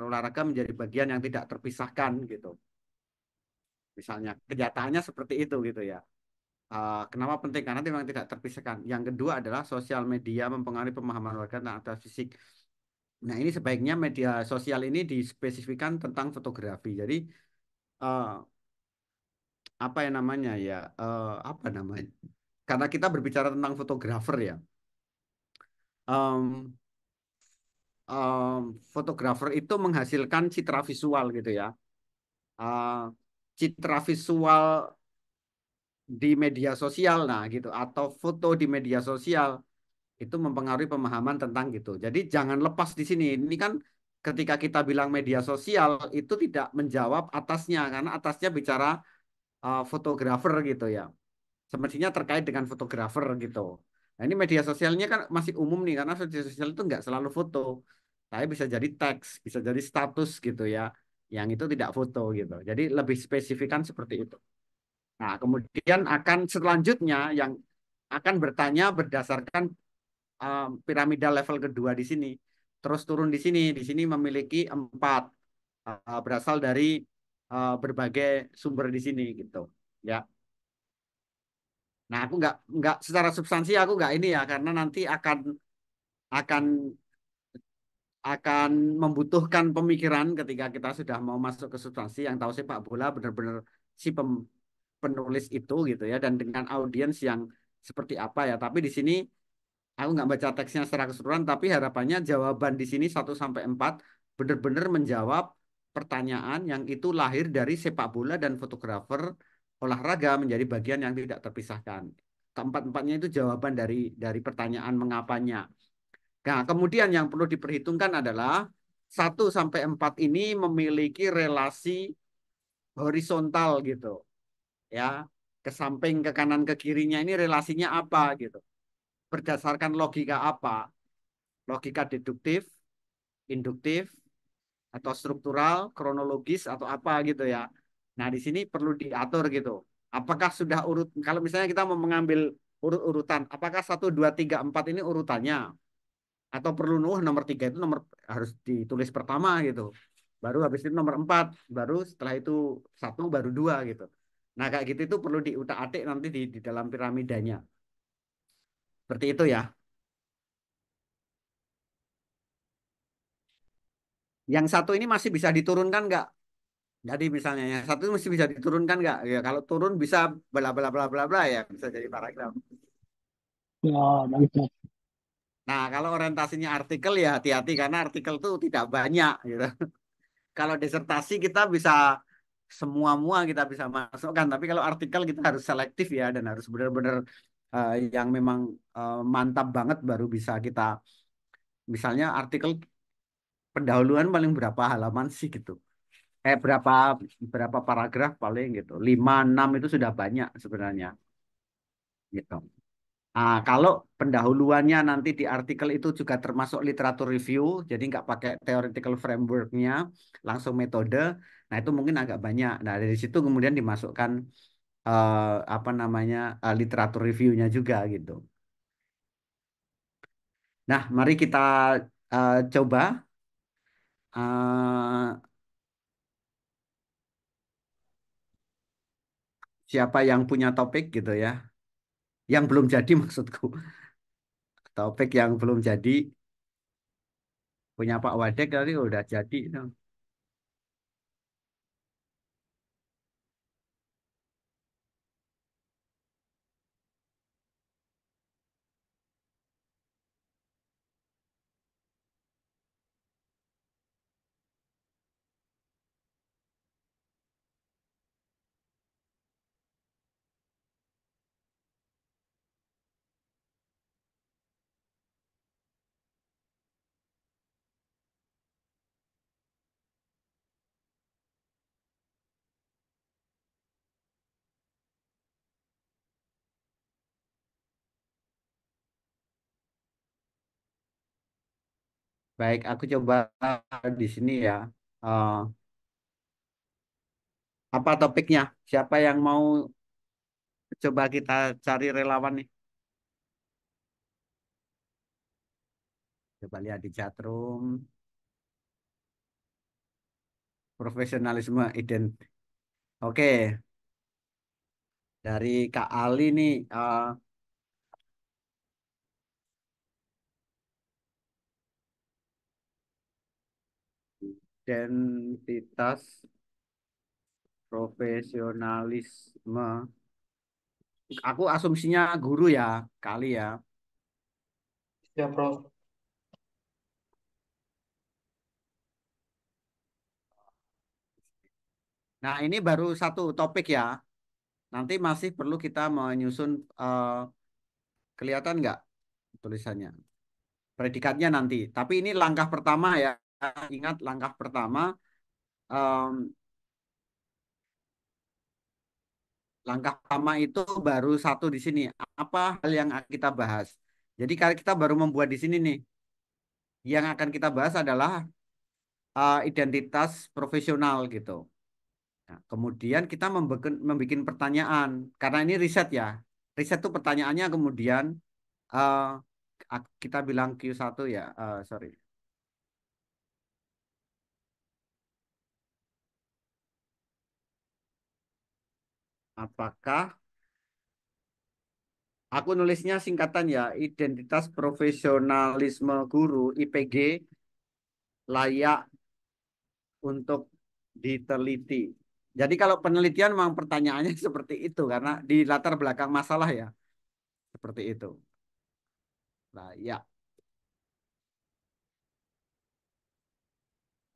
olahraga menjadi bagian yang tidak terpisahkan gitu. Misalnya kenyataannya seperti itu gitu ya. Kenapa penting? Karena memang tidak terpisahkan. Yang kedua adalah sosial media mempengaruhi pemahaman warga tentang aktivitas fisik. Nah, ini sebaiknya media sosial ini dispesifikkan tentang fotografi. Jadi eh, apa yang namanya ya? Apa namanya? Karena kita berbicara tentang fotografer ya. em, Fotografer itu menghasilkan citra visual gitu ya. Eh, Citra visual di media sosial, nah gitu, atau foto di media sosial itu mempengaruhi pemahaman tentang gitu. Jadi jangan lepas di sini. Ini kan ketika kita bilang media sosial itu tidak menjawab atasnya karena atasnya bicara fotografer gitu ya. Semestinya terkait dengan fotografer gitu. Nah, ini media sosialnya kan masih umum nih karena media sosial itu nggak selalu foto. Tapi bisa jadi teks, bisa jadi status gitu ya. Yang itu tidak foto gitu. Jadi lebih spesifikan seperti itu. Nah, kemudian akan selanjutnya yang akan bertanya berdasarkan piramida level kedua di sini. Terus turun di sini. Di sini memiliki 4 berasal dari berbagai sumber di sini gitu. Ya. Nah, aku nggak secara substansi aku nggak ini ya karena nanti akan akan membutuhkan pemikiran ketika kita sudah mau masuk ke substansi yang tahu sepak bola benar-benar si penulis itu gitu ya dan dengan audiens yang seperti apa ya. Tapi di sini aku nggak baca teksnya secara keseluruhan, tapi harapannya jawaban di sini 1 sampai 4 benar-benar menjawab pertanyaan yang itu lahir dari sepak bola dan fotografer olahraga menjadi bagian yang tidak terpisahkan. Keempat-empatnya itu jawaban dari pertanyaan mengapanya. Nah, kemudian yang perlu diperhitungkan adalah 1 sampai 4 ini memiliki relasi horizontal gitu, ya. Ke samping, ke kanan, ke kirinya ini relasinya apa gitu. Berdasarkan logika apa? Logika deduktif, induktif, atau struktural, kronologis atau apa gitu ya. Nah, di sini perlu diatur gitu. Apakah sudah urut kalau misalnya kita mau mengambil urut-urutan, apakah 1, 2, 3, 4 ini urutannya atau perlu nomor 3 itu nomor harus ditulis pertama gitu. Baru habis itu nomor 4, baru setelah itu 1 baru 2 gitu. Nah, kayak gitu itu perlu diutak-atik nanti di dalam piramidanya. Seperti itu ya. Yang satu ini masih bisa diturunkan nggak? Jadi misalnya yang satu mesti bisa diturunkan nggak? Ya kalau turun bisa bla bla bla bla bla ya bisa jadi paragraf. Ya, baik, Prof. Nah kalau orientasinya artikel ya hati-hati karena artikel itu tidak banyak gitu. Kalau disertasi kita bisa semua-mua kita bisa masukkan, tapi kalau artikel kita harus selektif ya dan harus benar-benar yang memang mantap banget baru bisa kita. Misalnya artikel pendahuluan paling berapa halaman sih gitu. Berapa berapa paragraf paling gitu. 5, 6 itu sudah banyak sebenarnya gitu. Kalau pendahuluannya nanti di artikel itu juga termasuk literatur review, jadi nggak pakai theoretical framework-nya, langsung metode, nah itu mungkin agak banyak. Nah dari situ kemudian dimasukkan apa namanya literatur review-nya juga gitu. Nah mari kita coba eh, siapa yang punya topik gitu ya, yang belum jadi maksudku, topik yang belum jadi punya Pak Wadek tadi udah jadi. No. Baik, aku coba di sini ya. Eh, apa topiknya? Siapa yang mau coba kita cari relawan nih? Coba lihat di chatroom. Profesionalisme Oke, dari Kak Ali nih. Identitas profesionalisme. Aku asumsinya guru ya, kali ya. Ya, Prof. Nah, ini baru satu topik ya. Nanti masih perlu kita menyusun, kelihatan nggak tulisannya? Predikatnya nanti. Tapi ini langkah pertama ya. Ingat langkah pertama. em, Langkah pertama itu baru satu di sini. Apa hal yang akan kita bahas? Jadi kalau kita baru membuat di sini nih. Yang akan kita bahas adalah identitas profesional gitu. Nah, kemudian kita membuat pertanyaan. Karena ini riset ya. Riset itu pertanyaannya kemudian eh, kita bilang Q1 ya. Sorry. Apakah aku nulisnya singkatan ya, identitas profesionalisme guru IPG layak untuk diteliti. Jadi kalau penelitian memang pertanyaannya seperti itu karena di latar belakang masalah ya, seperti itu. Layak.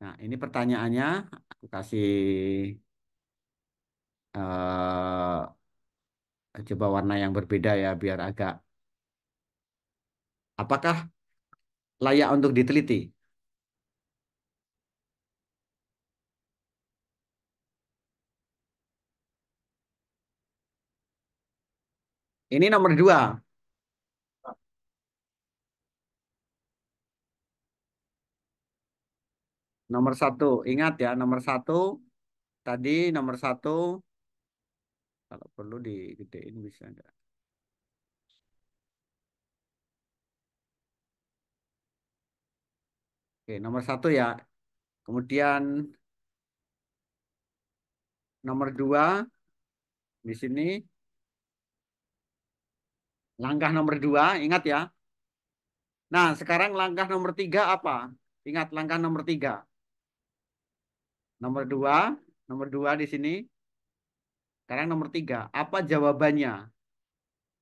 Nah, ini pertanyaannya aku kasih coba warna yang berbeda ya biar agak. Apakah layak untuk diteliti? Ini nomor dua. Nomor satu. Ingat ya, nomor satu. Tadi nomor satu. Kalau perlu digedein bisa enggak? Oke, nomor satu ya. Kemudian nomor dua di sini. Langkah nomor dua, ingat ya. Nah, sekarang langkah nomor tiga apa? Ingat langkah nomor tiga. Nomor dua, nomor dua di sini. Sekarang nomor tiga. Apa jawabannya?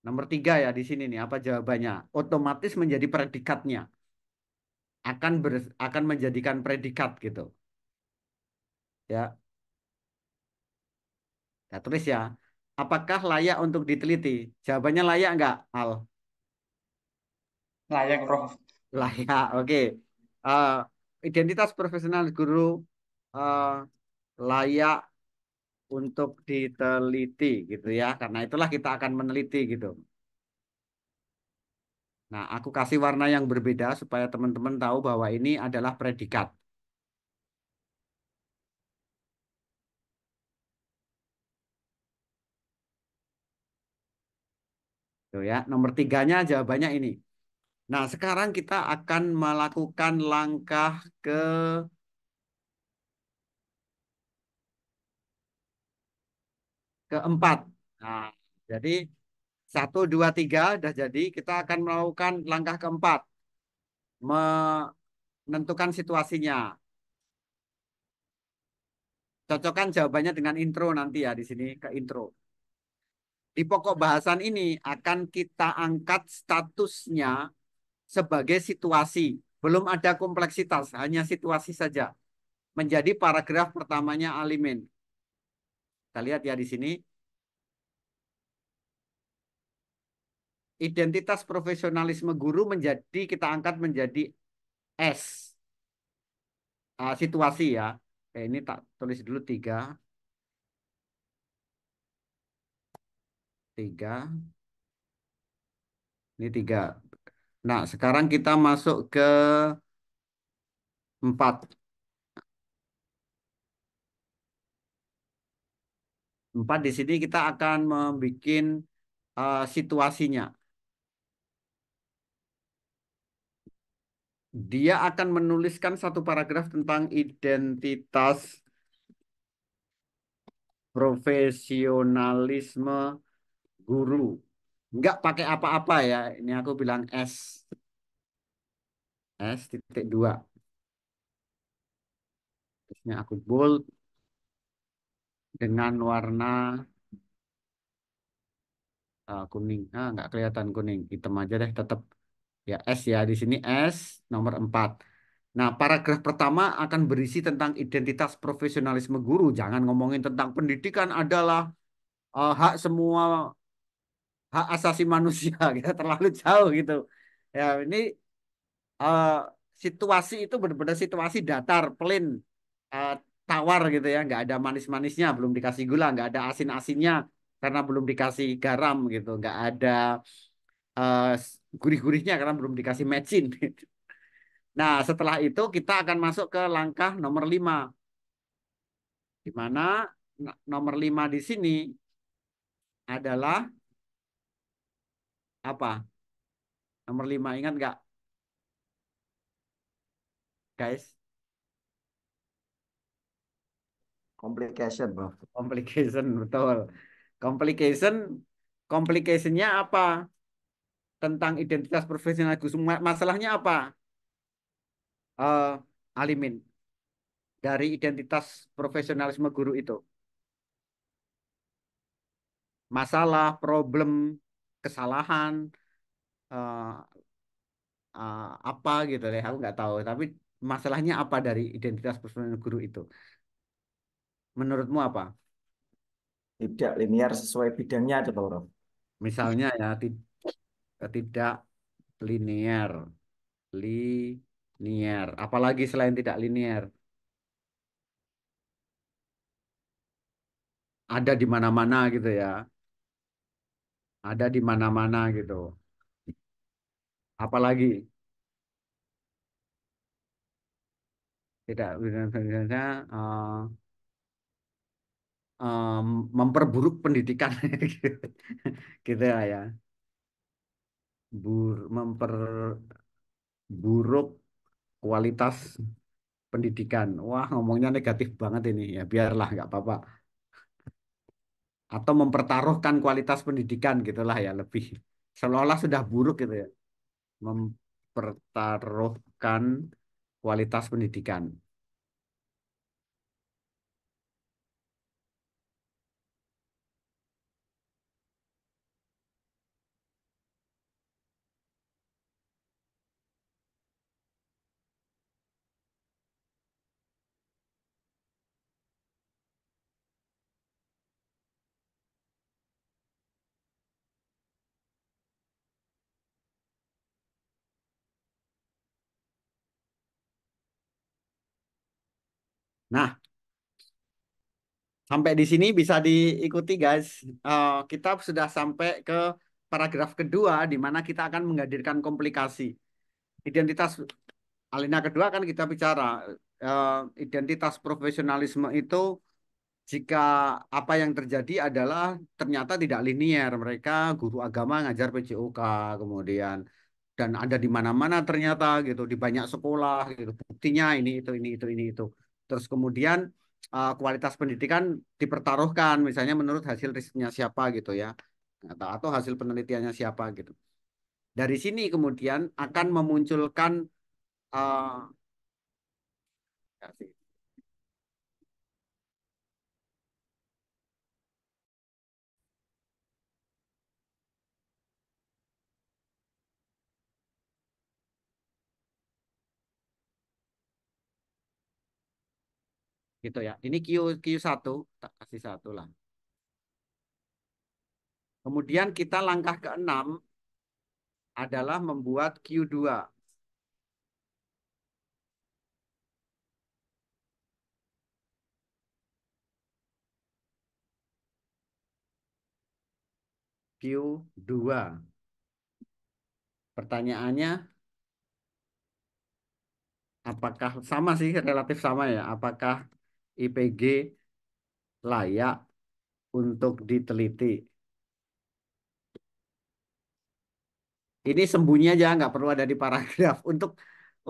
Nomor tiga ya di sini nih. Apa jawabannya? Otomatis menjadi predikatnya. Akan menjadikan predikat gitu. Ya, ya tulis ya. Apakah layak untuk diteliti? Jawabannya layak enggak, Al? Layak, Prof. Layak, oke. Eh, Identitas profesional guru eh, layak untuk diteliti gitu ya. Karena itulah kita akan meneliti gitu. Nah, aku kasih warna yang berbeda supaya teman-teman tahu bahwa ini adalah predikat. Tuh ya, nomor tiganya jawabannya ini. Nah, sekarang kita akan melakukan langkah keempat. Nah, jadi satu, dua, tiga udah jadi. Kita akan melakukan langkah keempat. Menentukan situasinya. Cocokkan jawabannya dengan intro nanti ya di sini ke intro. Di pokok bahasan ini akan kita angkat statusnya sebagai situasi. Belum ada kompleksitas, hanya situasi saja. Menjadi paragraf pertamanya alimen. Kita lihat ya di sini. Identitas profesionalisme guru kita angkat menjadi S. Situasi ya. Ini tak tulis dulu tiga. Tiga. Ini tiga. Nah, sekarang kita masuk ke 4. 4 di sini kita akan membuat situasinya. Dia akan menuliskan satu paragraf tentang identitas profesionalisme guru. Enggak pakai apa-apa ya. Ini aku bilang S. S.2. Terusnya aku bold dengan warna kuning. Enggak kelihatan kuning. Hitam aja deh tetap. Ya S ya. Di sini S nomor 4. Nah, paragraf pertama akan berisi tentang identitas profesionalisme guru. Jangan ngomongin tentang pendidikan adalah hak semua hak asasi manusia gitu. Terlalu jauh gitu. Ya, ini eh, situasi itu benar-benar situasi datar, plain, eh, tawar gitu ya, nggak ada manis-manisnya, belum dikasih gula, nggak ada asin-asinnya karena belum dikasih garam gitu, nggak ada eh, gurih-gurihnya karena belum dikasih mecin. Nah, setelah itu kita akan masuk ke langkah nomor 5, di mana nomor 5 di sini adalah apa? Nomor 5 ingat nggak, guys? Complication, Bro. Complication, betul. Complication, complicationnya apa? Tentang identitas profesional Gus. Masalahnya apa? Alimin dari identitas profesionalisme guru itu. Masalah, problem, kesalahan, eh, apa gitu deh. Aku nggak tahu. Tapi masalahnya apa dari identitas profesional guru itu? Menurutmu apa? Tidak linear sesuai bidangnya itu, Bro. Misalnya ya tidak linear, linear. Apalagi selain tidak linear? Ada di mana-mana gitu ya. Ada di mana-mana gitu. Apalagi tidak misalnya memperburuk pendidikan gitu, gitu ya. Memperburuk kualitas pendidikan. Wah, ngomongnya negatif banget ini ya. Biarlah nggak apa-apa. Atau mempertaruhkan kualitas pendidikan gitulah ya lebih. Seolah-olah sudah buruk gitu ya. Mempertaruhkan kualitas pendidikan. Nah, sampai di sini bisa diikuti guys. Kita sudah sampai ke paragraf kedua di mana kita akan menghadirkan komplikasi. Identitas alinea kedua kan kita bicara identitas profesionalisme itu jika apa yang terjadi adalah ternyata tidak linier. Mereka guru agama ngajar PJOK kemudian dan ada di mana-mana ternyata gitu di banyak sekolah gitu. Buktinya ini itu. Terus kemudian kualitas pendidikan dipertaruhkan misalnya menurut hasil risetnya siapa gitu ya. Atau hasil penelitiannya siapa gitu. Dari sini kemudian akan memunculkan eh, ya sih, gitu ya. Ini Q1 tak kasih satu lah. Kemudian kita langkah keenam adalah membuat Q2. Q2. Pertanyaannya, apakah sama sih, relatif sama ya? Apakah IPG layak untuk diteliti? Ini sembunyi aja, nggak perlu ada di paragraf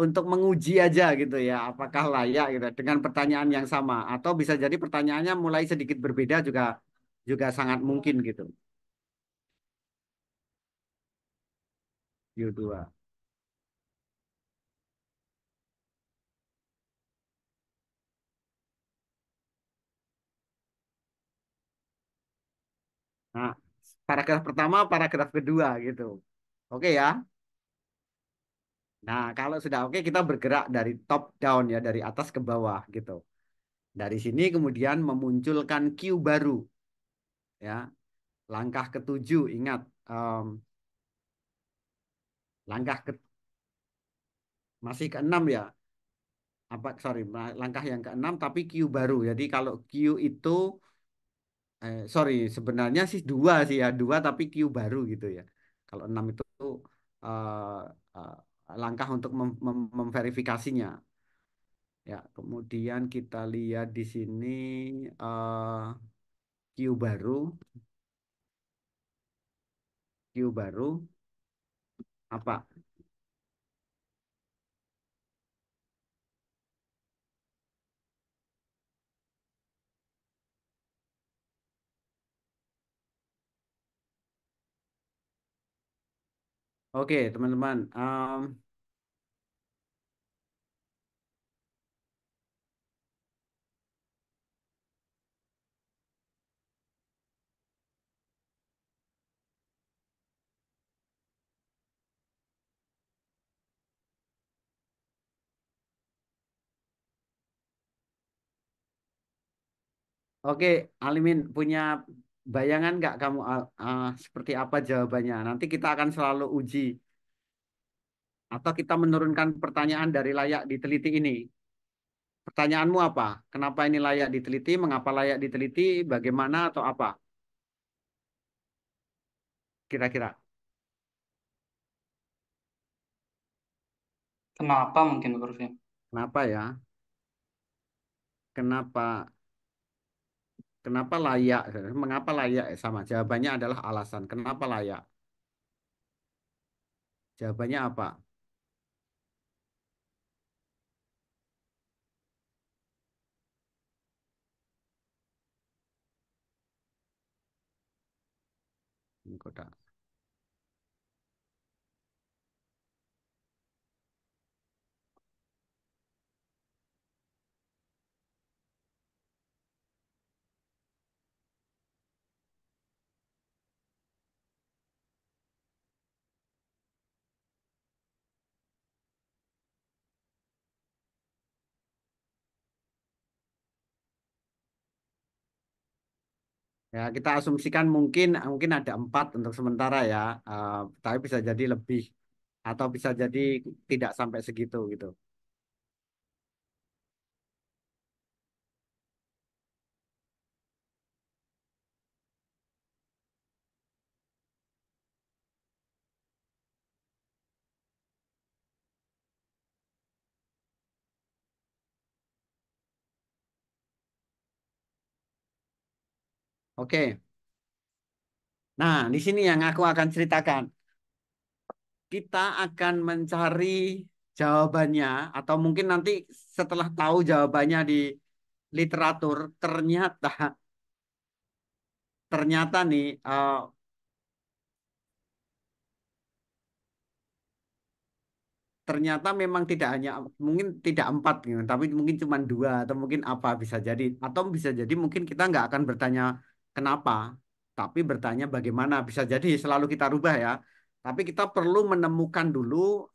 untuk menguji aja gitu ya, apakah layak gitu dengan pertanyaan yang sama atau bisa jadi pertanyaannya mulai sedikit berbeda juga juga sangat mungkin gitu. U2. Nah, paragraf pertama, paragraf kedua gitu. Oke ya. Nah, kalau sudah oke kita bergerak dari top down ya, dari atas ke bawah gitu. Dari sini kemudian memunculkan Q baru ya. Langkah ketujuh, ingat em, langkah ke, masih keenam ya. Apa sorry, langkah yang keenam tapi Q baru. Jadi kalau Q itu sorry sebenarnya sih dua sih ya, dua tapi Q baru gitu ya. Kalau enam itu eh, eh, langkah untuk memverifikasinya. Ya, kemudian kita lihat di sini eh, Q baru, Q baru apa? Oke, teman-teman. Oke, Alimin punya bayangan nggak kamu seperti apa jawabannya? Nanti kita akan selalu uji atau kita menurunkan pertanyaan dari layak diteliti ini. Pertanyaanmu apa? Kenapa ini layak diteliti? Mengapa layak diteliti? Bagaimana atau apa? Kira-kira. Kenapa mungkin Prof ya? Kenapa ya? Kenapa? Kenapa layak? Mengapa layak? Sama. Jawabannya adalah alasan. Kenapa layak? Jawabannya apa? Kodak. Ya, kita asumsikan mungkin mungkin ada empat untuk sementara ya. Tapi bisa jadi lebih atau bisa jadi tidak sampai segitu gitu. Oke. Nah, di sini yang aku akan ceritakan. Kita akan mencari jawabannya atau mungkin nanti setelah tahu jawabannya di literatur ternyata ternyata nih ternyata memang tidak hanya mungkin tidak empat gitu, tapi mungkin cuma dua atau mungkin apa bisa jadi atau bisa jadi mungkin kita nggak akan bertanya kenapa, tapi bertanya bagaimana bisa jadi selalu kita rubah ya. Tapi kita perlu menemukan dulu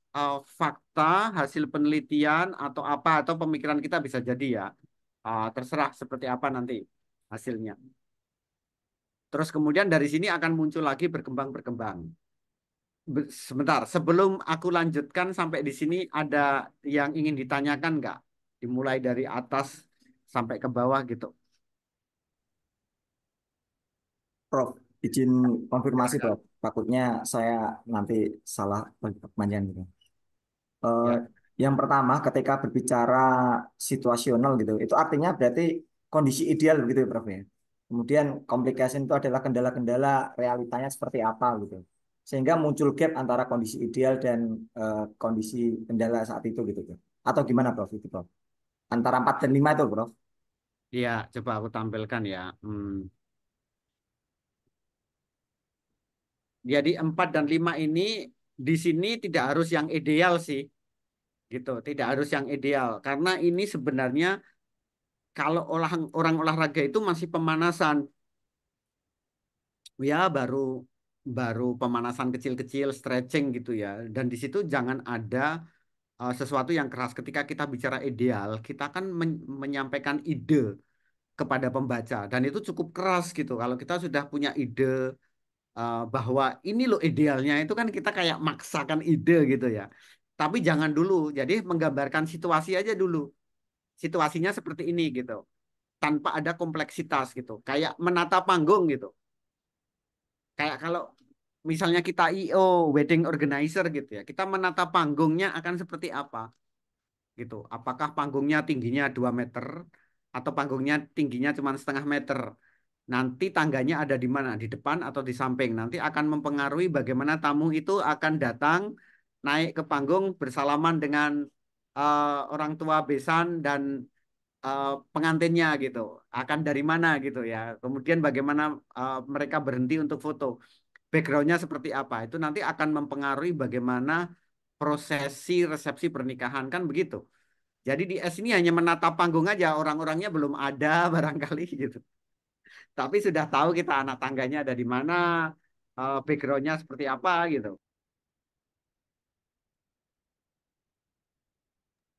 fakta hasil penelitian atau apa atau pemikiran kita bisa jadi ya. Terserah seperti apa nanti hasilnya. Terus kemudian dari sini akan muncul lagi berkembang-berkembang. Sebentar, sebelum aku lanjutkan sampai di sini ada yang ingin ditanyakan nggak? Dimulai dari atas sampai ke bawah gitu. Prof, izin konfirmasi Silakan. Prof. Takutnya saya nanti salah panjang gitu. Eh, Ya. Yang pertama, ketika berbicara situasional gitu, itu artinya berarti kondisi ideal begitu ya, Prof ya. Kemudian complication itu adalah kendala-kendala realitanya seperti apa gitu. Sehingga muncul gap antara kondisi ideal dan kondisi kendala saat itu gitu, Prof. Atau gimana, Prof itu, Prof? Antara 4 dan 5 itu, Prof. Iya, coba aku tampilkan ya. Jadi 4 dan 5 ini di sini tidak harus yang ideal sih, gitu. Tidak harus yang ideal karena ini sebenarnya kalau orang olahraga itu masih pemanasan, ya baru baru pemanasan kecil-kecil, stretching gitu ya. Dan di situ jangan ada sesuatu yang keras. Ketika kita bicara ideal, kita kan menyampaikan ide kepada pembaca dan itu cukup keras gitu. Kalau kita sudah punya ide bahwa ini loh idealnya itu kan kita kayak maksakan ide gitu ya. Tapi jangan dulu. Jadi menggambarkan situasi aja dulu. Situasinya seperti ini gitu. Tanpa ada kompleksitas gitu. Kayak menata panggung gitu. Kayak kalau misalnya kita IO, wedding organizer gitu ya. Kita menata panggungnya akan seperti apa gitu. Apakah panggungnya tingginya 2 meter atau panggungnya tingginya cuma setengah meter. Nanti tangganya ada di mana? Di depan atau di samping. Nanti akan mempengaruhi bagaimana tamu itu akan datang, naik ke panggung bersalaman dengan orang tua besan dan pengantinnya gitu. Akan dari mana gitu ya. Kemudian bagaimana mereka berhenti untuk foto. Backgroundnya seperti apa. Itu nanti akan mempengaruhi bagaimana prosesi resepsi pernikahan kan begitu. Jadi di S ini hanya menata panggung aja, orang-orangnya belum ada barangkali gitu. Tapi sudah tahu kita anak tangganya ada di mana, backgroundnya seperti apa gitu.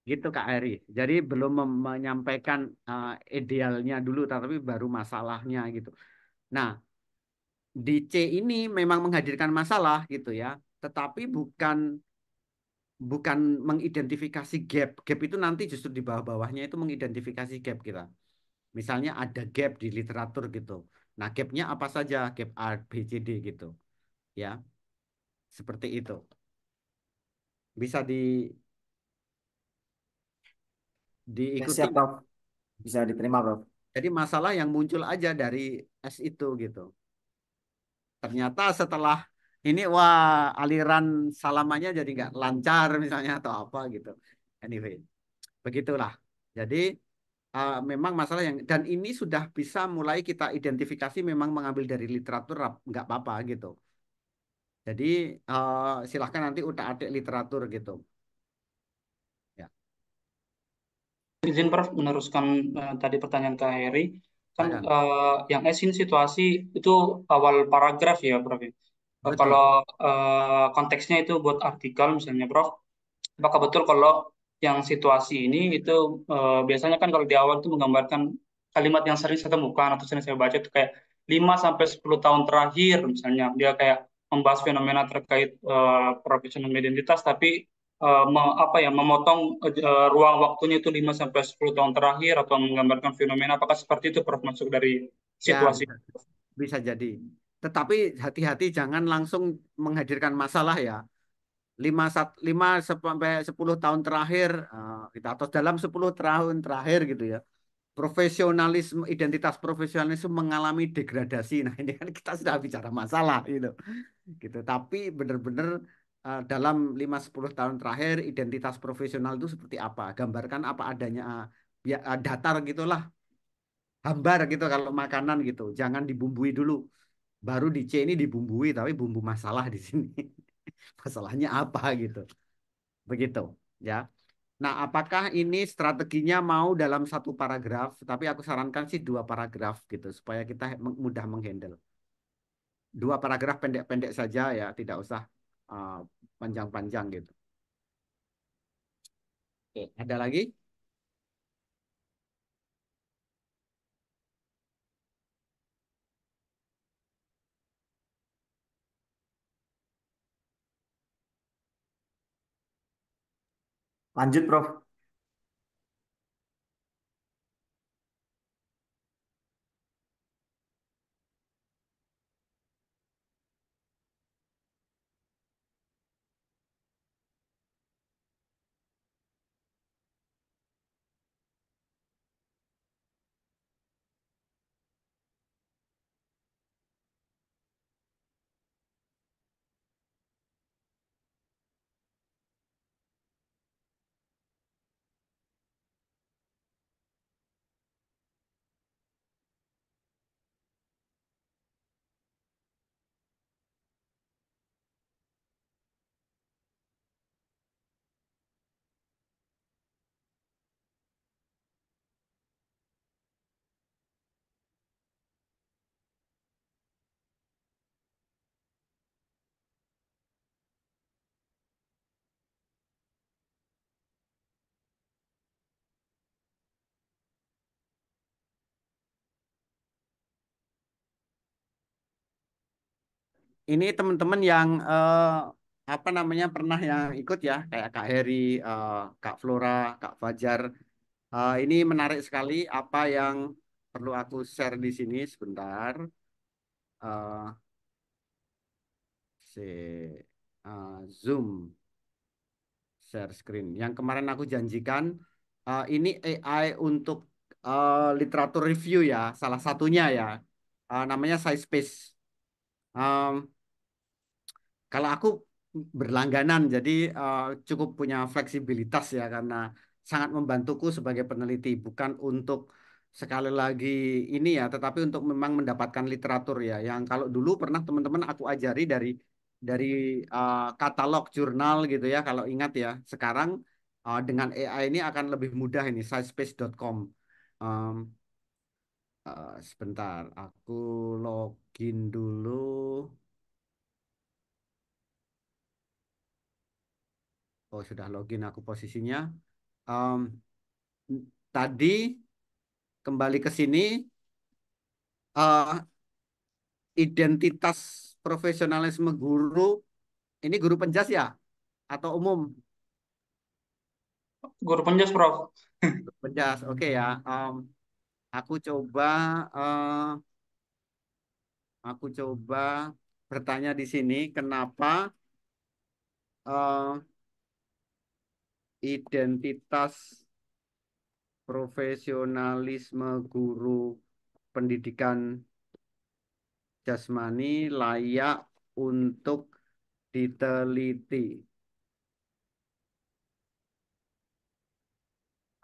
Gitu Kak Heri. Jadi belum menyampaikan idealnya dulu, tapi baru masalahnya gitu. Nah, di C ini memang menghadirkan masalah gitu ya, tetapi bukan bukan mengidentifikasi gap. Gap itu nanti justru di bawah-bawahnya itu mengidentifikasi gap kita. Misalnya ada gap di literatur gitu. Nah, gapnya apa saja? Gap A, B, C, D gitu. Ya, seperti itu. Bisa Ya, diikuti. siap, Prof. Bisa diterima, Prof. Jadi masalah yang muncul aja dari S itu gitu. Ternyata setelah ini wah aliran salamannya jadi nggak lancar misalnya atau apa gitu. Anyway, begitulah. Jadi memang masalah yang dan ini sudah bisa mulai kita identifikasi memang mengambil dari literatur nggak apa-apa gitu. Jadi silahkan nanti utak-atik literatur gitu. Ya, Izin Prof meneruskan tadi pertanyaan Kak Heri. Kan silakan. yang S ini situasi itu awal paragraf ya Prof. Ya? Betul. Kalau konteksnya itu buat artikel misalnya Prof, apakah betul kalau yang situasi ini itu biasanya kan kalau di awal itu menggambarkan kalimat yang sering saya temukan atau sering saya baca itu kayak 5 sampai 10 tahun terakhir misalnya dia kayak membahas fenomena terkait profesional identitas tapi apa ya memotong ruang waktunya itu 5 sampai 10 tahun terakhir atau menggambarkan fenomena apakah seperti itu Prof masuk dari Ya, situasi. bisa jadi. Tetapi hati-hati jangan langsung menghadirkan masalah ya. 5 sampai 10 tahun terakhir kita atau dalam 10 tahun terakhir gitu ya. Profesionalisme, identitas profesionalisme mengalami degradasi. Nah, ini kan kita sudah bicara masalah gitu. Gitu. Tapi benar-benar dalam 5-10 tahun terakhir identitas profesional itu seperti apa? Gambarkan apa adanya ya, datar gitulah, hambar gitu kalau makanan gitu. Jangan dibumbui dulu. Baru di C ini dibumbui tapi bumbu masalah di sini. Masalahnya apa gitu. Begitu, ya. Nah, apakah ini strateginya mau dalam satu paragraf? Tapi aku sarankan sih 2 paragraf gitu, supaya kita mudah menghandle. 2 paragraf pendek-pendek saja ya, tidak usah uh, panjang-panjang gitu. Oke, ada lagi? Lanjut, Prof. ini teman-teman yang apa namanya pernah yang ikut ya, kayak Kak Heri, Kak Flora, Kak Fajar. Ini menarik sekali apa yang perlu aku share di sini sebentar. Eh, Zoom share screen. Yang kemarin aku janjikan, ini AI untuk literatur review ya, salah satunya ya. Namanya SciSpace. Em, Kalau aku berlangganan, jadi cukup punya fleksibilitas ya karena sangat membantuku sebagai peneliti, bukan untuk sekali lagi ini ya, tetapi untuk memang mendapatkan literatur ya. Yang kalau dulu pernah teman-teman aku ajari dari katalog jurnal gitu ya, kalau ingat ya. Sekarang dengan AI ini akan lebih mudah ini, sciencespace.com. Em, Sebentar, aku login dulu. Oh, sudah login aku posisinya. Em, Tadi kembali ke sini, eh, identitas profesionalisme guru, ini guru penjas ya? Atau umum? Guru penjas, Prof. Penjas, oke ya. Aku coba, eh, aku coba bertanya di sini, kenapa eh, identitas profesionalisme guru pendidikan jasmani layak untuk diteliti.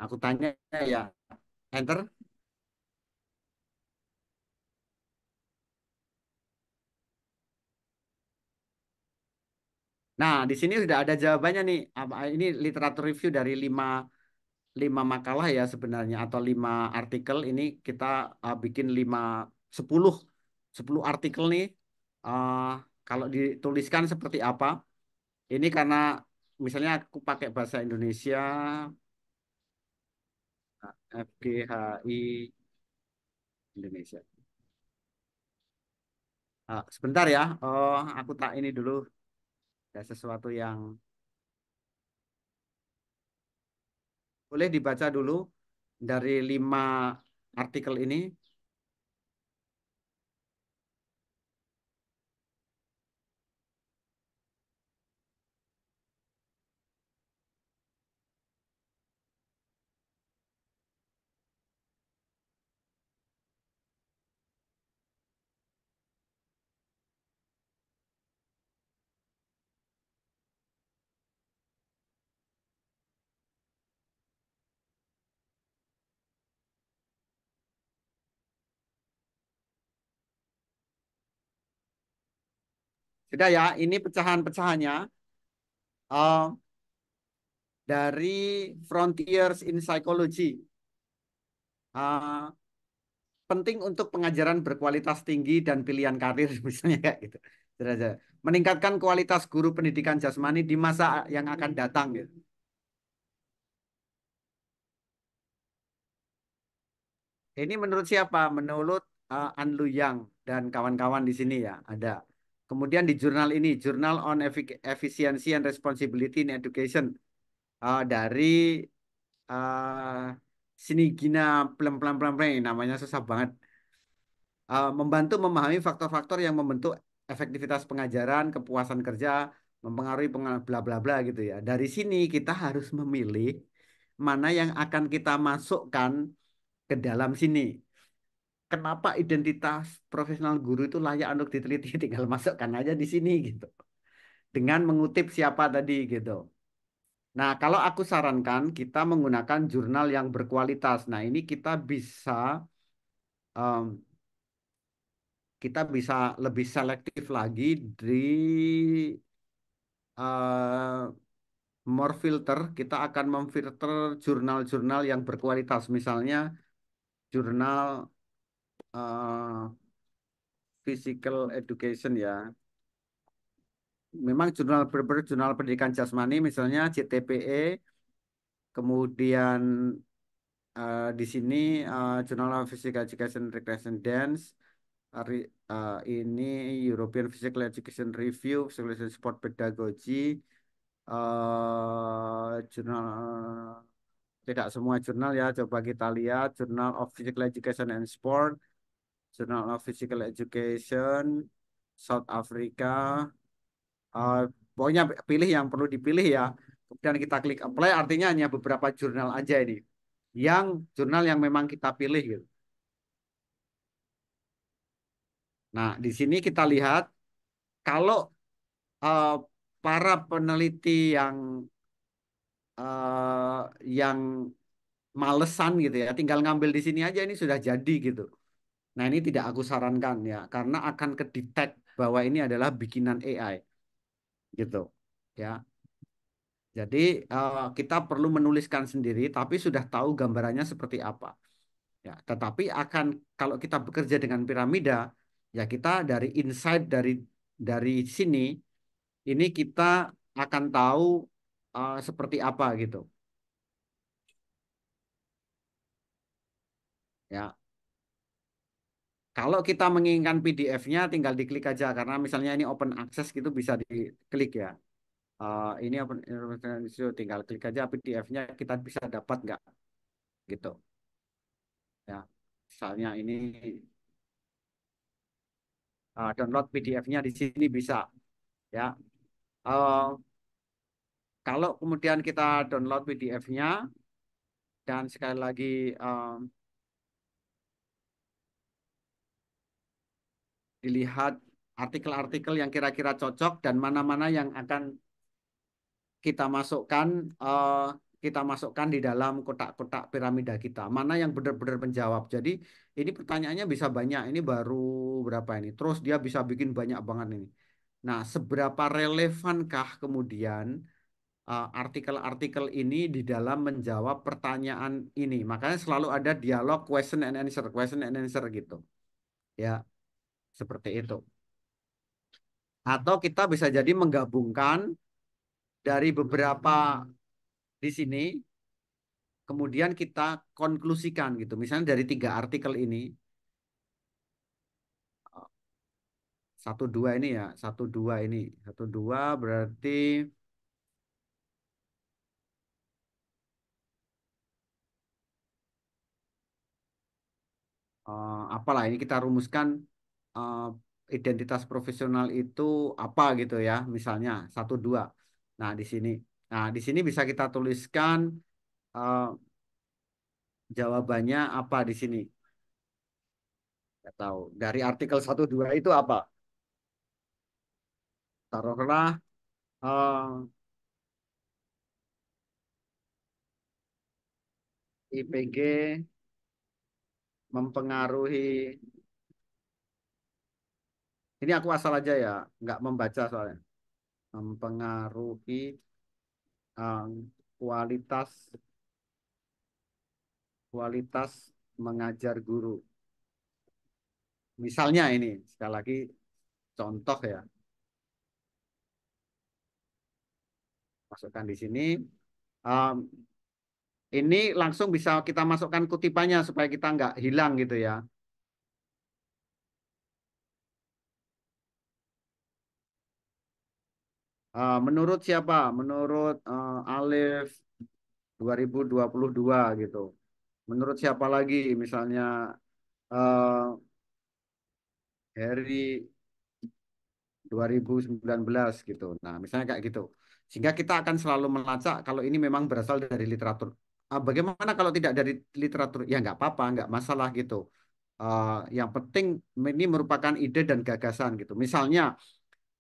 Aku tanya ya, enter. Nah, di sini sudah ada jawabannya nih. Ini literatur review dari lima makalah ya sebenarnya atau 5 artikel. Ini kita bikin 10 10 artikel nih. Eh, Kalau dituliskan seperti apa? Ini karena misalnya aku pakai bahasa Indonesia, FGHI Indonesia. Sebentar ya. Oh, aku tak ini dulu. Ada sesuatu yang boleh dibaca dulu dari 5 artikel ini. Sudah ya, ini pecahan-pecahannya. Eh, dari Frontiers in Psychology. Eh, Penting untuk pengajaran berkualitas tinggi dan pilihan karir, misalnya kayak gitu. Sudah aja. Meningkatkan kualitas guru pendidikan jasmani di masa yang akan datang. Gitu. Ini menurut siapa? Menurut Anlu Yang dan kawan-kawan di sini ya, ada. Kemudian di jurnal ini, Journal on Efficiency and Responsibility in Education, dari sini Gina plem plem plem plem, namanya susah banget. Membantu memahami faktor-faktor yang membentuk efektivitas pengajaran, kepuasan kerja, mempengaruhi bla bla bla gitu ya. Dari sini kita harus memilih mana yang akan kita masukkan ke dalam sini. Kenapa identitas profesional guru itu layak untuk diteliti? Tinggal masukkan aja di sini gitu. Dengan mengutip siapa tadi gitu. Nah, kalau aku sarankan kita menggunakan jurnal yang berkualitas. Nah, ini em, kita bisa lebih selektif lagi di eh, more filter. Kita akan memfilter jurnal-jurnal yang berkualitas. Misalnya jurnal eh, physical education ya. Memang jurnal pendidikan jasmani, misalnya JTPE, kemudian di sini Journal of Physical Education Recreation Dance, Ini European Physical Education Review, Physical Education Sport Pedagogy, jurnal tidak semua jurnal ya. Coba kita lihat Journal of Physical Education and Sport, Journal of Physical Education, South Africa. Eh, Pokoknya pilih yang perlu dipilih ya. Kemudian kita klik apply, artinya hanya beberapa jurnal aja ini. Yang jurnal yang memang kita pilih gitu. Nah, di sini kita lihat kalau eh, para peneliti yang malesan gitu ya, tinggal ngambil di sini aja ini sudah jadi gitu. Nah, ini tidak aku sarankan ya, karena akan kedetek bahwa ini adalah bikinan AI gitu. Ya. Jadi kita perlu menuliskan sendiri, tapi sudah tahu gambarannya seperti apa. Ya, tetapi kalau kita bekerja dengan piramida, ya kita dari insight dari sini, ini kita akan tahu seperti apa gitu. Ya, kalau kita menginginkan PDF-nya, tinggal diklik aja karena misalnya ini open access gitu bisa diklik ya. Ini open tinggal klik aja PDF-nya kita bisa dapat nggak gitu. Ya, misalnya ini download PDF-nya di sini bisa ya. Eh, Kalau kemudian kita download PDF-nya dan sekali lagi dilihat artikel-artikel yang kira-kira cocok dan mana-mana yang akan kita masukkan eh, kita masukkan di dalam kotak-kotak piramida kita. Mana yang benar-benar menjawab. Jadi ini pertanyaannya bisa banyak. Ini baru berapa ini? Terus dia bisa bikin banyak banget ini. Nah, seberapa relevankah kemudian artikel-artikel ini di dalam menjawab pertanyaan ini? Makanya selalu ada dialog question and answer gitu. Ya, seperti itu. Atau kita bisa jadi menggabungkan dari beberapa di sini, kemudian kita konklusikan gitu. Misalnya dari 3 artikel ini, satu dua ini ya, satu dua berarti apalah ini kita rumuskan eh, identitas profesional itu apa gitu ya, misalnya satu dua. Nah di sini, bisa kita tuliskan eh, jawabannya apa di sini. Nggak tahu. Dari artikel satu dua itu apa? Taruhlah IPG mempengaruhi. Ini aku asal aja ya, nggak membaca soalnya. Mempengaruhi eh, kualitas kualitas mengajar guru. Misalnya ini sekali lagi contoh ya, masukkan di sini. Em, ini langsung bisa kita masukkan kutipannya supaya kita nggak hilang gitu ya. Menurut siapa? Menurut Alif 2022 gitu. Menurut siapa lagi? Misalnya eh, Heri 2019 gitu. Nah, misalnya kayak gitu. Sehingga kita akan selalu melacak kalau ini memang berasal dari literatur. Bagaimana kalau tidak dari literatur? Ya nggak apa-apa, nggak masalah gitu. Yang penting ini merupakan ide dan gagasan gitu. Misalnya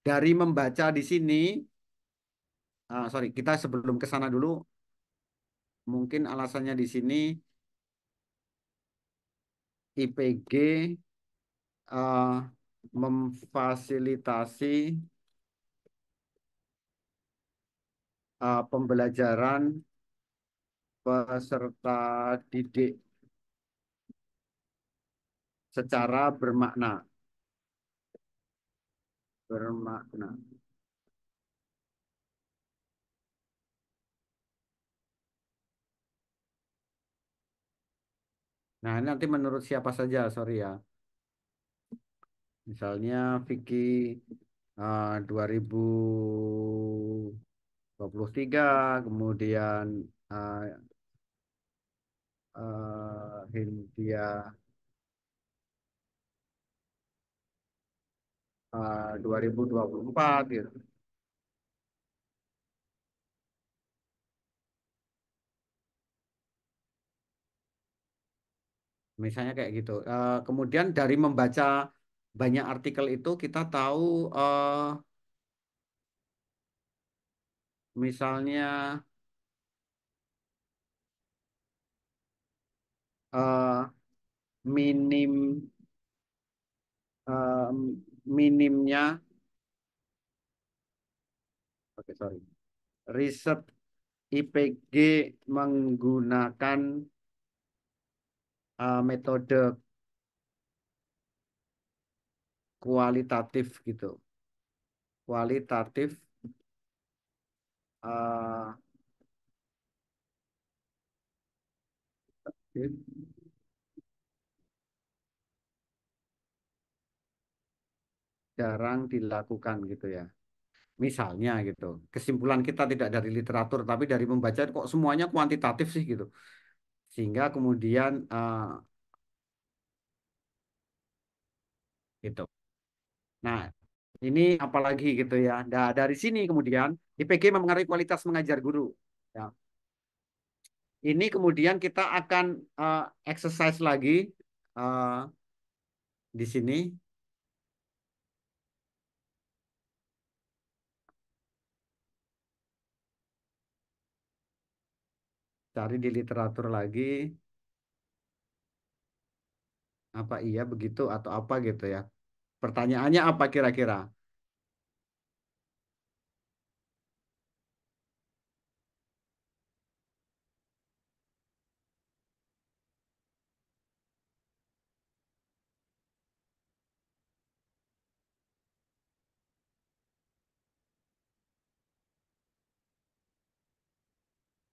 dari membaca di sini, sorry, kita sebelum ke sana dulu, mungkin alasannya di sini IPG eh, memfasilitasi pembelajaran peserta didik secara bermakna. Nah, ini nanti menurut siapa saja, sorry ya. Misalnya Vicky 2023, kemudian eh, Hindia 2024 gitu. Misalnya kayak gitu. Kemudian dari membaca banyak artikel itu kita tahu misalnya eh, minim eh, minimnya, oke sorry, riset IPG menggunakan metode kualitatif gitu. Kualitatif eh, jarang dilakukan gitu ya. Misalnya gitu. Kesimpulan kita tidak dari literatur tapi dari membaca kok semuanya kuantitatif sih gitu. Sehingga kemudian gitu. Nah, ini apalagi gitu ya. Nah, dari sini kemudian IPG mempengaruhi kualitas mengajar guru. Ya. Ini kemudian kita akan exercise lagi eh, di sini, cari di literatur lagi, apa iya begitu atau apa gitu ya. Pertanyaannya apa kira-kira?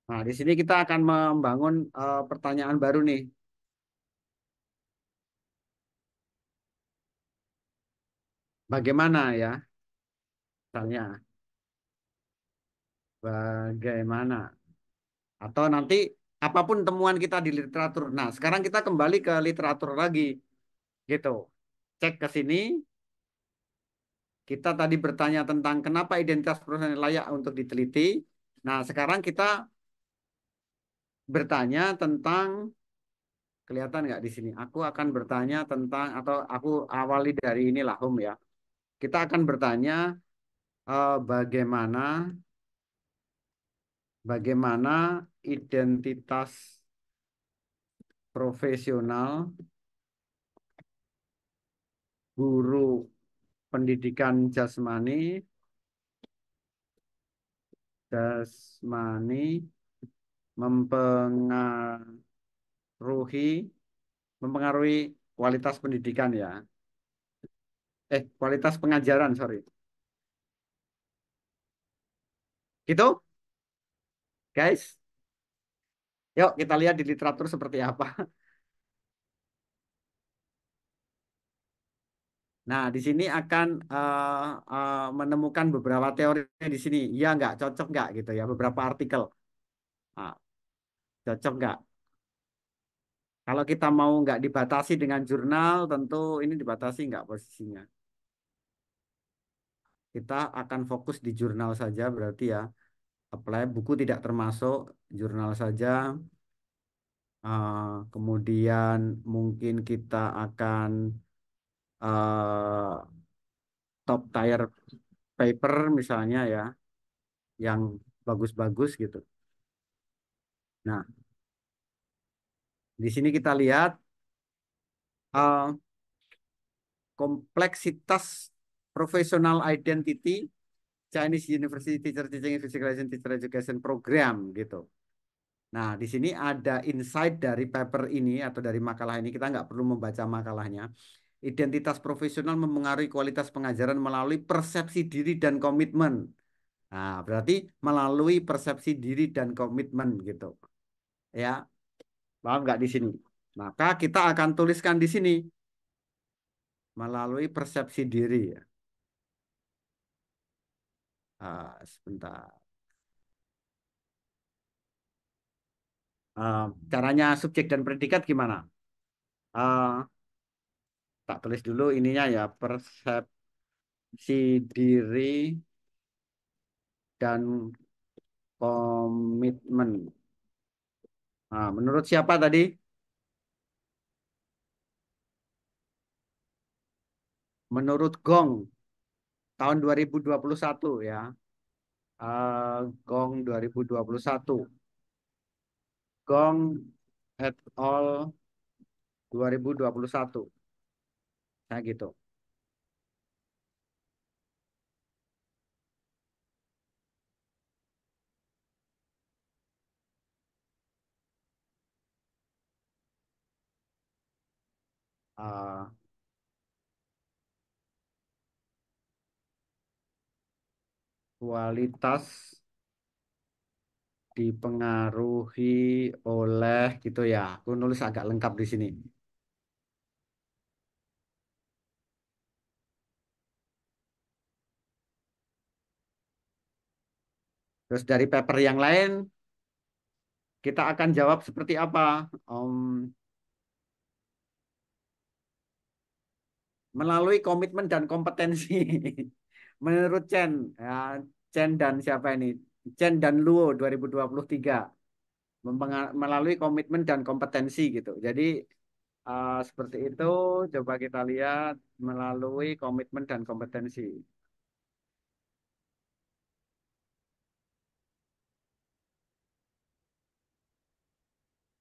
Nah, di sini kita akan membangun pertanyaan baru nih. Bagaimana ya? Misalnya, bagaimana? Atau nanti apapun temuan kita di literatur. Nah, sekarang kita kembali ke literatur lagi, gitu. Cek ke sini. Kita tadi bertanya tentang kenapa identitas profesional layak untuk diteliti. Nah, sekarang kita bertanya tentang, kelihatan nggak di sini? Aku akan bertanya tentang, atau aku awali dari inilah, Hum ya. Kita akan bertanya bagaimana bagaimana identitas profesional guru pendidikan jasmani mempengaruhi mempengaruhi kualitas pendidikan ya. Kualitas pengajaran, sorry. Gitu, guys. Yuk kita lihat di literatur seperti apa. Nah, di sini akan menemukan beberapa teori di sini. Iya nggak, cocok nggak gitu ya, beberapa artikel. Nah, cocok nggak? Kalau kita mau nggak dibatasi dengan jurnal, tentu ini dibatasi nggak posisinya. Kita akan fokus di jurnal saja berarti ya. Apply buku tidak termasuk, jurnal saja. Kemudian mungkin kita akan eh, top tier paper misalnya ya, yang bagus-bagus gitu. Nah, di sini kita lihat eh, kompleksitas professional identity Chinese University Teacher Teaching Physical Teacher Education Program gitu. Nah, di sini ada insight dari paper ini atau dari makalah ini. Kita nggak perlu membaca makalahnya. Identitas profesional mempengaruhi kualitas pengajaran melalui persepsi diri dan komitmen. Nah, berarti melalui persepsi diri dan komitmen gitu. Ya, paham nggak di sini? Maka kita akan tuliskan di sini Melalui persepsi diri ya. Sebentar. Caranya subjek dan predikat gimana? Ah, tak tulis dulu ininya ya, persepsi diri dan komitmen. Menurut siapa tadi? Menurut Gong tahun 2021 ya. Gong 2021. Gong et al. 2021. Nah gitu. Ah, Kualitas dipengaruhi oleh gitu ya. Aku nulis agak lengkap di sini. Terus dari paper yang lain kita akan jawab seperti apa? Melalui komitmen dan kompetensi. Menurut Chen, ya, Chen dan siapa ini? Chen dan Luo 2023 melalui komitmen dan kompetensi gitu. Jadi seperti itu. Coba kita lihat melalui komitmen dan kompetensi.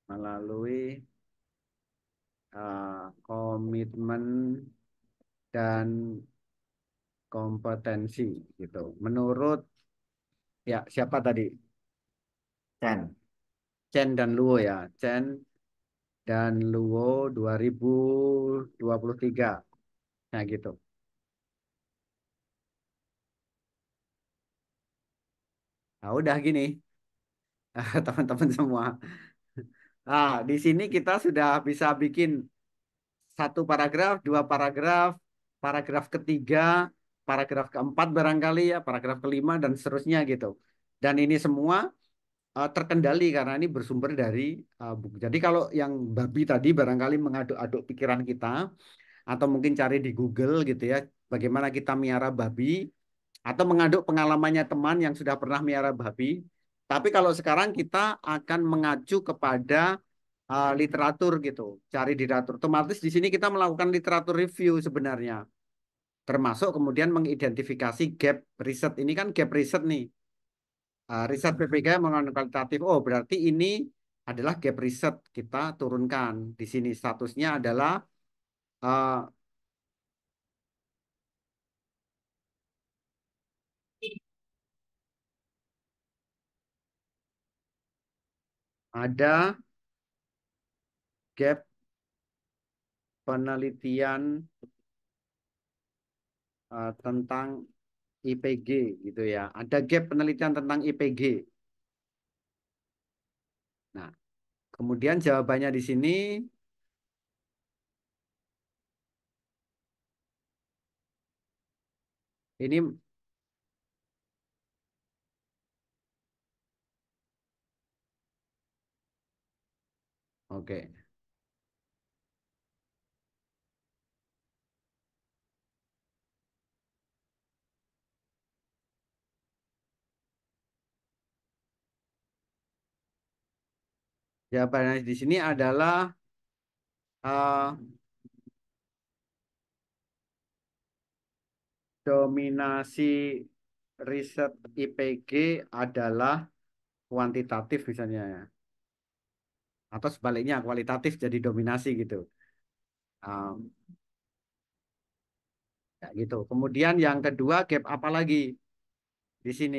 Melalui komitmen dan kompetensi gitu. Menurut ya siapa tadi? Chen. Chen dan Luo ya. Chen dan Luo 2023. Nah gitu. Nah udah gini teman-teman semua. Di sini kita sudah bisa bikin satu paragraf, dua paragraf, paragraf ketiga, paragraf keempat barangkali ya, paragraf kelima dan seterusnya gitu. Dan ini semua terkendali karena ini bersumber dari buku. Jadi kalau yang babi tadi barangkali mengaduk-aduk pikiran kita atau mungkin cari di Google gitu ya, bagaimana kita miara babi atau mengaduk pengalamannya teman yang sudah pernah miara babi. Tapi kalau sekarang kita akan mengacu kepada literatur gitu, cari di literatur. Otomatis di sini kita melakukan literatur review sebenarnya, termasuk kemudian mengidentifikasi gap riset. Ini kan gap riset nih. Riset PPK menggunakan kualitatif. Oh, berarti ini adalah gap riset. Kita turunkan. Di sini statusnya adalah uh, ada gap penelitian tentang IPG gitu ya. Ada gap penelitian tentang IPG. Nah, kemudian jawabannya di sini ini oke. Jawabannya di sini adalah uh, dominasi riset IPG adalah kuantitatif misalnya ya. Atau sebaliknya kualitatif jadi dominasi gitu. Um, Ya gitu. Kemudian yang kedua gap apa lagi di sini?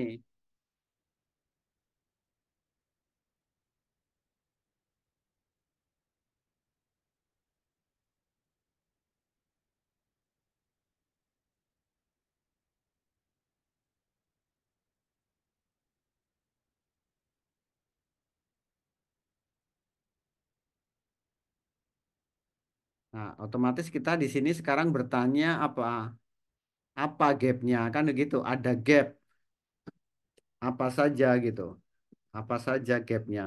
Nah, otomatis kita di sini sekarang bertanya apa gapnya kan begitu. Ada gap apa saja gitu. Apa saja gapnya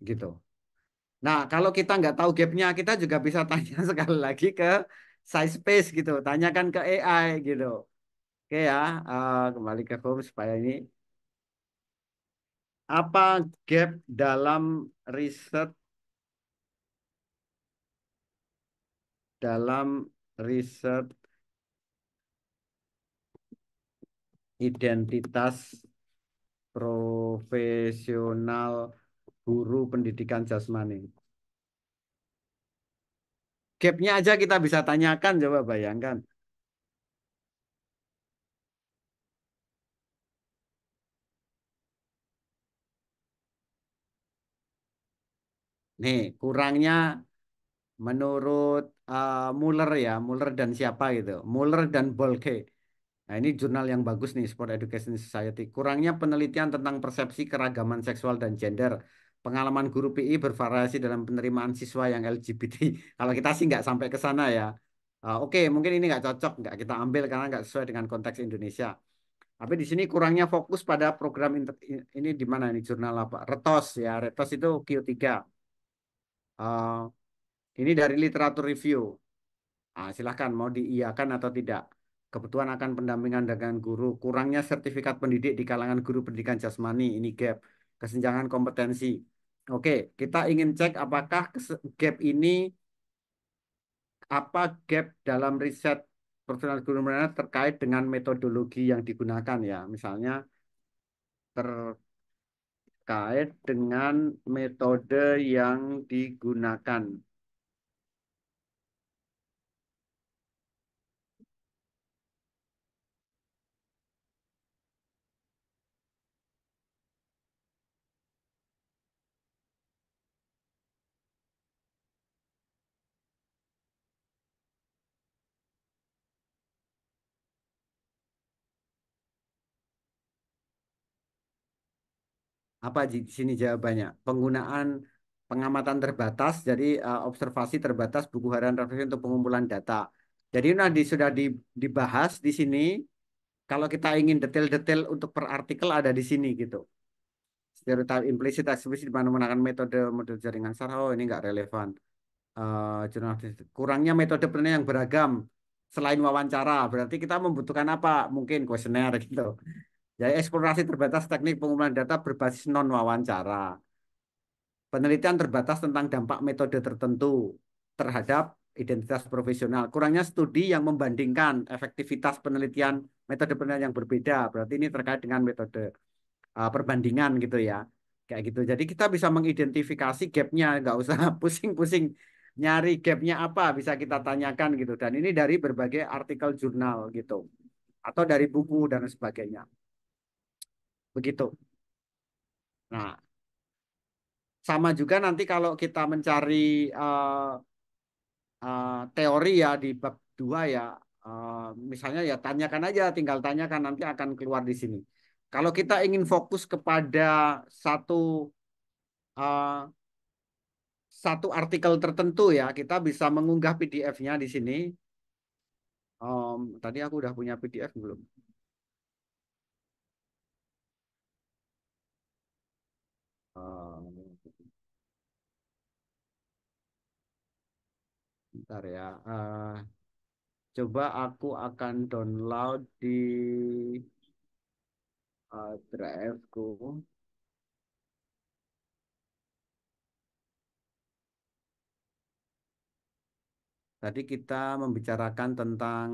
gitu. Nah, kalau kita nggak tahu gapnya, kita juga bisa tanya sekali lagi ke size space gitu. Tanyakan ke AI gitu. Oke ya, kembali ke home supaya ini apa gap riset dalam riset identitas profesional guru pendidikan jasmani. Gapnya aja kita bisa tanyakan, coba bayangkan. Nih, kurangnya menurut Muller ya, Muller dan siapa gitu, Muller dan Bolke. Nah, ini jurnal yang bagus nih, Sport Education Society. Kurangnya penelitian tentang persepsi keragaman seksual dan gender. Pengalaman guru PI bervariasi dalam penerimaan siswa yang LGBT. Kalau kita sih nggak sampai ke sana ya. Oke, mungkin ini nggak cocok, nggak kita ambil karena nggak sesuai dengan konteks Indonesia. Tapi di sini kurangnya fokus pada program ini di mana ini jurnal apa? Retos ya, Retos itu Q3. Eh, ini dari literatur review. Silahkan mau diiyakan atau tidak. Kebutuhan akan pendampingan dengan guru, kurangnya sertifikat pendidik di kalangan guru pendidikan jasmani, ini gap, kesenjangan kompetensi. Oke, kita ingin cek apakah gap ini, apa gap dalam riset profesional guru terkait dengan metodologi yang digunakan ya. Misalnya terkait dengan metode yang digunakan. Apa di sini jawabannya? Penggunaan pengamatan terbatas, jadi observasi terbatas buku harian refleksi untuk pengumpulan data. Jadi sudah dibahas di sini. Kalau kita ingin detail-detail untuk per artikel ada di sini gitu. Stereotip implisit eksplisit di mana menggunakan metode model jaringan saraf. Oh, ini nggak relevan. Kurangnya metode penilaian yang beragam selain wawancara. Berarti kita membutuhkan apa? Mungkin kuesioner gitu. Jadi eksplorasi terbatas teknik pengumpulan data berbasis non wawancara. Penelitian terbatas tentang dampak metode tertentu terhadap identitas profesional. Kurangnya studi yang membandingkan efektivitas penelitian metode penelitian yang berbeda. Berarti ini terkait dengan metode perbandingan gitu ya. Kayak gitu. Jadi kita bisa mengidentifikasi gapnya, nggak usah pusing-pusing nyari gapnya apa, bisa kita tanyakan gitu. Dan ini dari berbagai artikel jurnal gitu. Atau dari buku dan sebagainya. Begitu. Nah, sama juga nanti kalau kita mencari teori ya di bab 2 ya, eh, misalnya ya tanyakan aja, tinggal tanyakan nanti akan keluar di sini. Kalau kita ingin fokus kepada satu eh, satu artikel tertentu ya, kita bisa mengunggah PDF-nya di sini. Tadi aku udah punya PDF belum? Bentar ya. Coba aku akan download di drive-ku. Tadi kita membicarakan tentang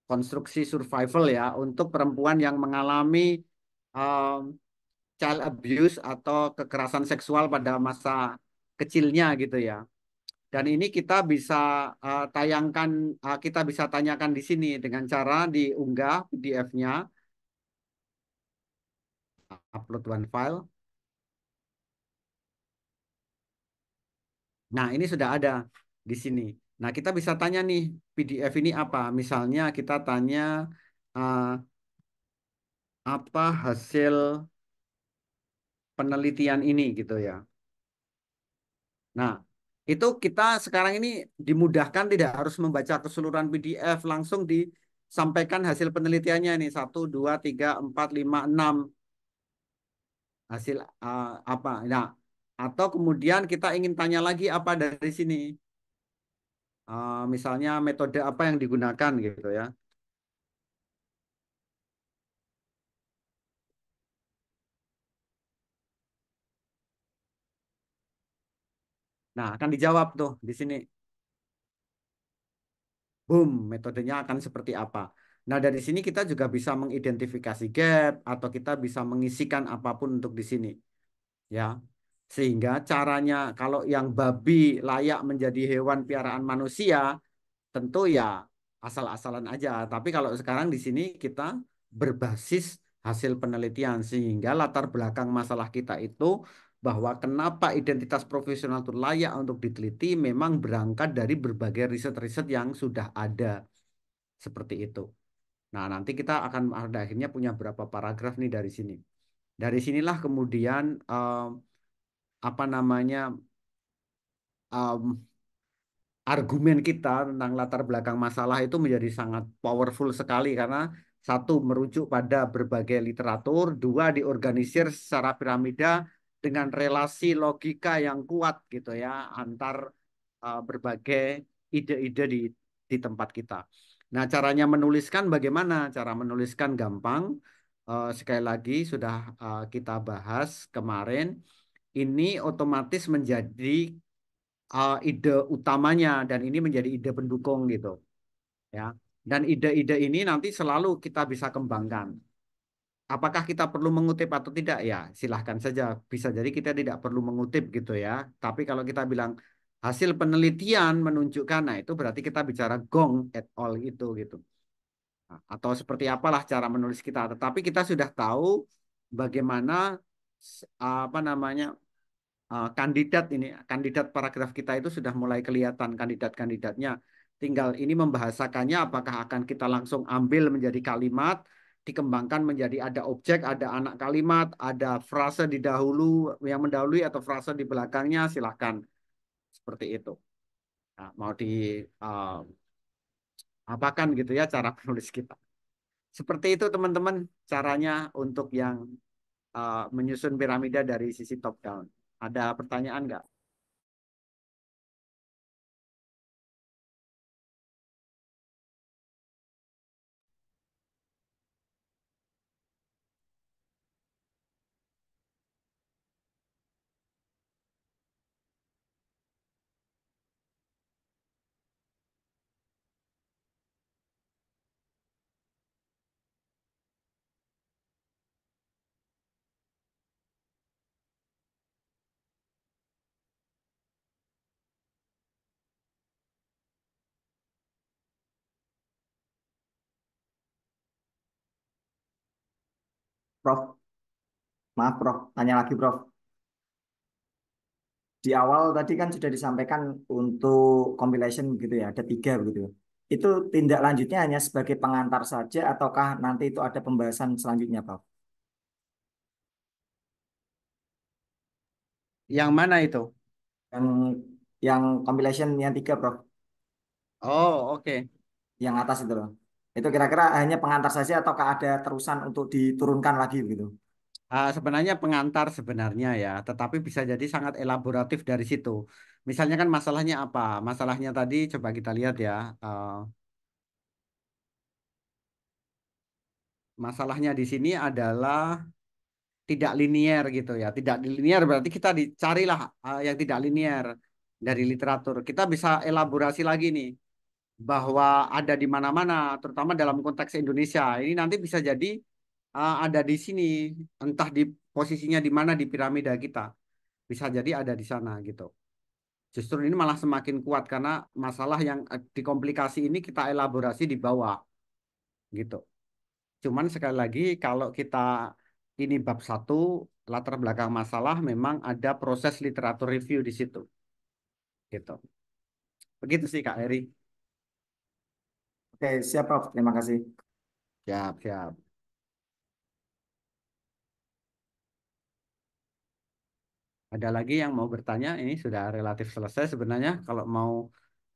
konstruksi survival ya untuk perempuan yang mengalami um, child abuse atau kekerasan seksual pada masa kecilnya gitu ya. Dan ini kita bisa tayangkan, kita bisa tanyakan di sini dengan cara diunggah PDF-nya, upload one file. Nah, ini sudah ada di sini. Nah, kita bisa tanya nih, PDF ini apa? Misalnya kita tanya uh, apa hasil penelitian ini gitu ya. Nah, itu kita sekarang ini dimudahkan tidak harus membaca keseluruhan PDF, langsung disampaikan hasil penelitiannya nih 1, 2, 3, 4, 5, 6 hasil apa. Nah, atau kemudian kita ingin tanya lagi apa dari sini. Misalnya metode apa yang digunakan gitu ya. Nah, akan dijawab tuh di sini. Boom, metodenya akan seperti apa. Nah, dari sini kita juga bisa mengidentifikasi gap atau kita bisa mengisikan apapun untuk di sini, ya. Sehingga caranya kalau yang babi layak menjadi hewan piaraan manusia, tentu ya asal-asalan aja. Tapi kalau sekarang di sini kita berbasis hasil penelitian sehingga latar belakang masalah kita itu bahwa kenapa identitas profesional itu layak untuk diteliti memang berangkat dari berbagai riset-riset yang sudah ada seperti itu. Nah, nanti kita akan pada akhirnya punya berapa paragraf nih dari sini. Dari sinilah kemudian apa namanya em, argumen kita tentang latar belakang masalah itu menjadi sangat powerful sekali karena satu merujuk pada berbagai literatur, dua diorganisir secara piramida dengan relasi logika yang kuat gitu ya antar berbagai ide-ide di tempat kita. Nah, caranya menuliskan bagaimana? Cara menuliskan gampang. Sekali lagi sudah kita bahas kemarin. Ini otomatis menjadi ide utamanya dan ini menjadi ide pendukung gitu ya. Dan ide-ide ini nanti selalu kita bisa kembangkan. Apakah kita perlu mengutip atau tidak? Ya, silahkan saja. Bisa jadi kita tidak perlu mengutip gitu ya. Tapi kalau kita bilang hasil penelitian menunjukkan, nah itu berarti kita bicara gong et al itu gitu. Nah, atau seperti apalah cara menulis kita. Tetapi kita sudah tahu bagaimana apa namanya kandidat ini, kandidat paragraf kita itu sudah mulai kelihatan kandidat-kandidatnya. Tinggal ini membahasakannya apakah akan kita langsung ambil menjadi kalimat, dikembangkan menjadi ada objek, ada anak kalimat, ada frase di dahulu yang mendahului atau frase di belakangnya, silahkan. Seperti itu. Nah, mau di apakan gitu ya cara menulis kita. Seperti itu teman-teman caranya untuk yang menyusun piramida dari sisi top down. Ada pertanyaan nggak? Prof, maaf Prof, tanya lagi Prof. Di awal tadi kan sudah disampaikan untuk compilation gitu ya, ada 3 begitu. Itu tindak lanjutnya hanya sebagai pengantar saja ataukah nanti itu ada pembahasan selanjutnya, Prof? Yang mana itu? Yang yang compilation yang 3, Prof, Oh, oke. yang atas itu loh. Itu kira-kira hanya pengantar saja ataukah ada terusan untuk diturunkan lagi gitu? Sebenarnya pengantar sebenarnya ya, tetapi bisa jadi sangat elaboratif dari situ. Misalnya kan masalahnya apa? Masalahnya tadi coba kita lihat ya. Masalahnya di sini adalah tidak linier gitu ya. Tidak linier berarti kita dicarilah yang tidak linier dari literatur. Kita bisa elaborasi lagi nih bahwa ada di mana-mana, terutama dalam konteks Indonesia. Ini nanti bisa jadi ada di sini, entah di posisinya di mana di piramida kita. Bisa jadi ada di sana gitu. Justru ini malah semakin kuat karena masalah yang dikomplikasi ini kita elaborasi di bawah gitu. Cuman sekali lagi kalau kita ini bab satu latar belakang masalah memang ada proses literatur review di situ gitu. Begitu sih Kak Eri. Oke, siap Prof. Terima kasih. Siap, siap. Ada lagi yang mau bertanya? Ini sudah relatif selesai sebenarnya. Kalau mau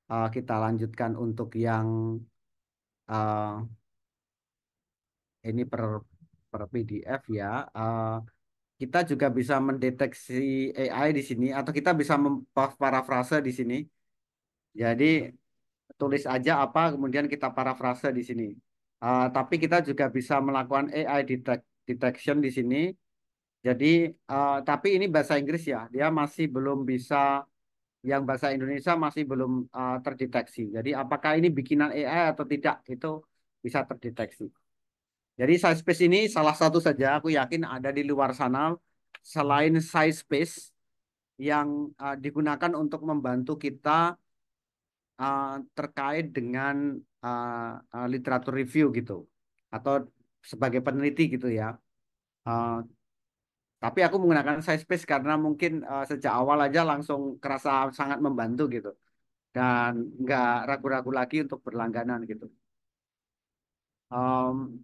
kita lanjutkan untuk yang uh, ini per PDF ya. Kita juga bisa mendeteksi AI di sini atau kita bisa memparafrase di sini. Jadi tulis aja apa kemudian kita parafrase di sini. Tapi kita juga bisa melakukan AI detection di sini. Jadi tapi ini bahasa Inggris ya. Dia masih belum bisa yang bahasa Indonesia masih belum terdeteksi. Jadi apakah ini bikinan AI atau tidak itu bisa terdeteksi. Jadi Sciencebase ini salah satu saja aku yakin ada di luar sana selain Sciencebase yang digunakan untuk membantu kita terkait dengan literatur review gitu atau sebagai peneliti gitu ya. Uh, tapi aku menggunakan Sciencebase karena mungkin sejak awal aja langsung kerasa sangat membantu gitu dan nggak ragu-ragu lagi untuk berlangganan gitu. Um,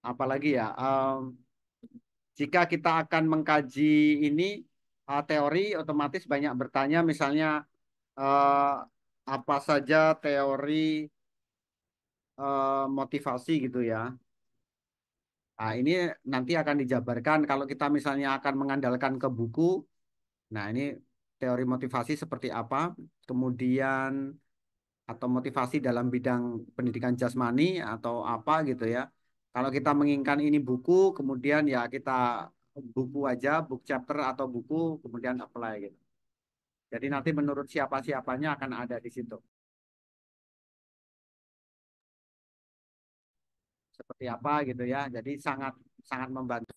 Apalagi ya, jika kita akan mengkaji ini teori, otomatis banyak bertanya, misalnya eh, apa saja teori motivasi gitu ya. Nah, ini nanti akan dijabarkan kalau kita misalnya akan mengandalkan ke buku. Nah, ini teori motivasi seperti apa, kemudian atau motivasi dalam bidang pendidikan jasmani atau apa gitu ya. Kalau kita menginginkan ini buku, kemudian ya kita buku aja, book chapter atau buku, kemudian apply gitu. Jadi nanti menurut siapa-siapanya akan ada di situ. Seperti apa gitu ya. Jadi sangat sangat membantu.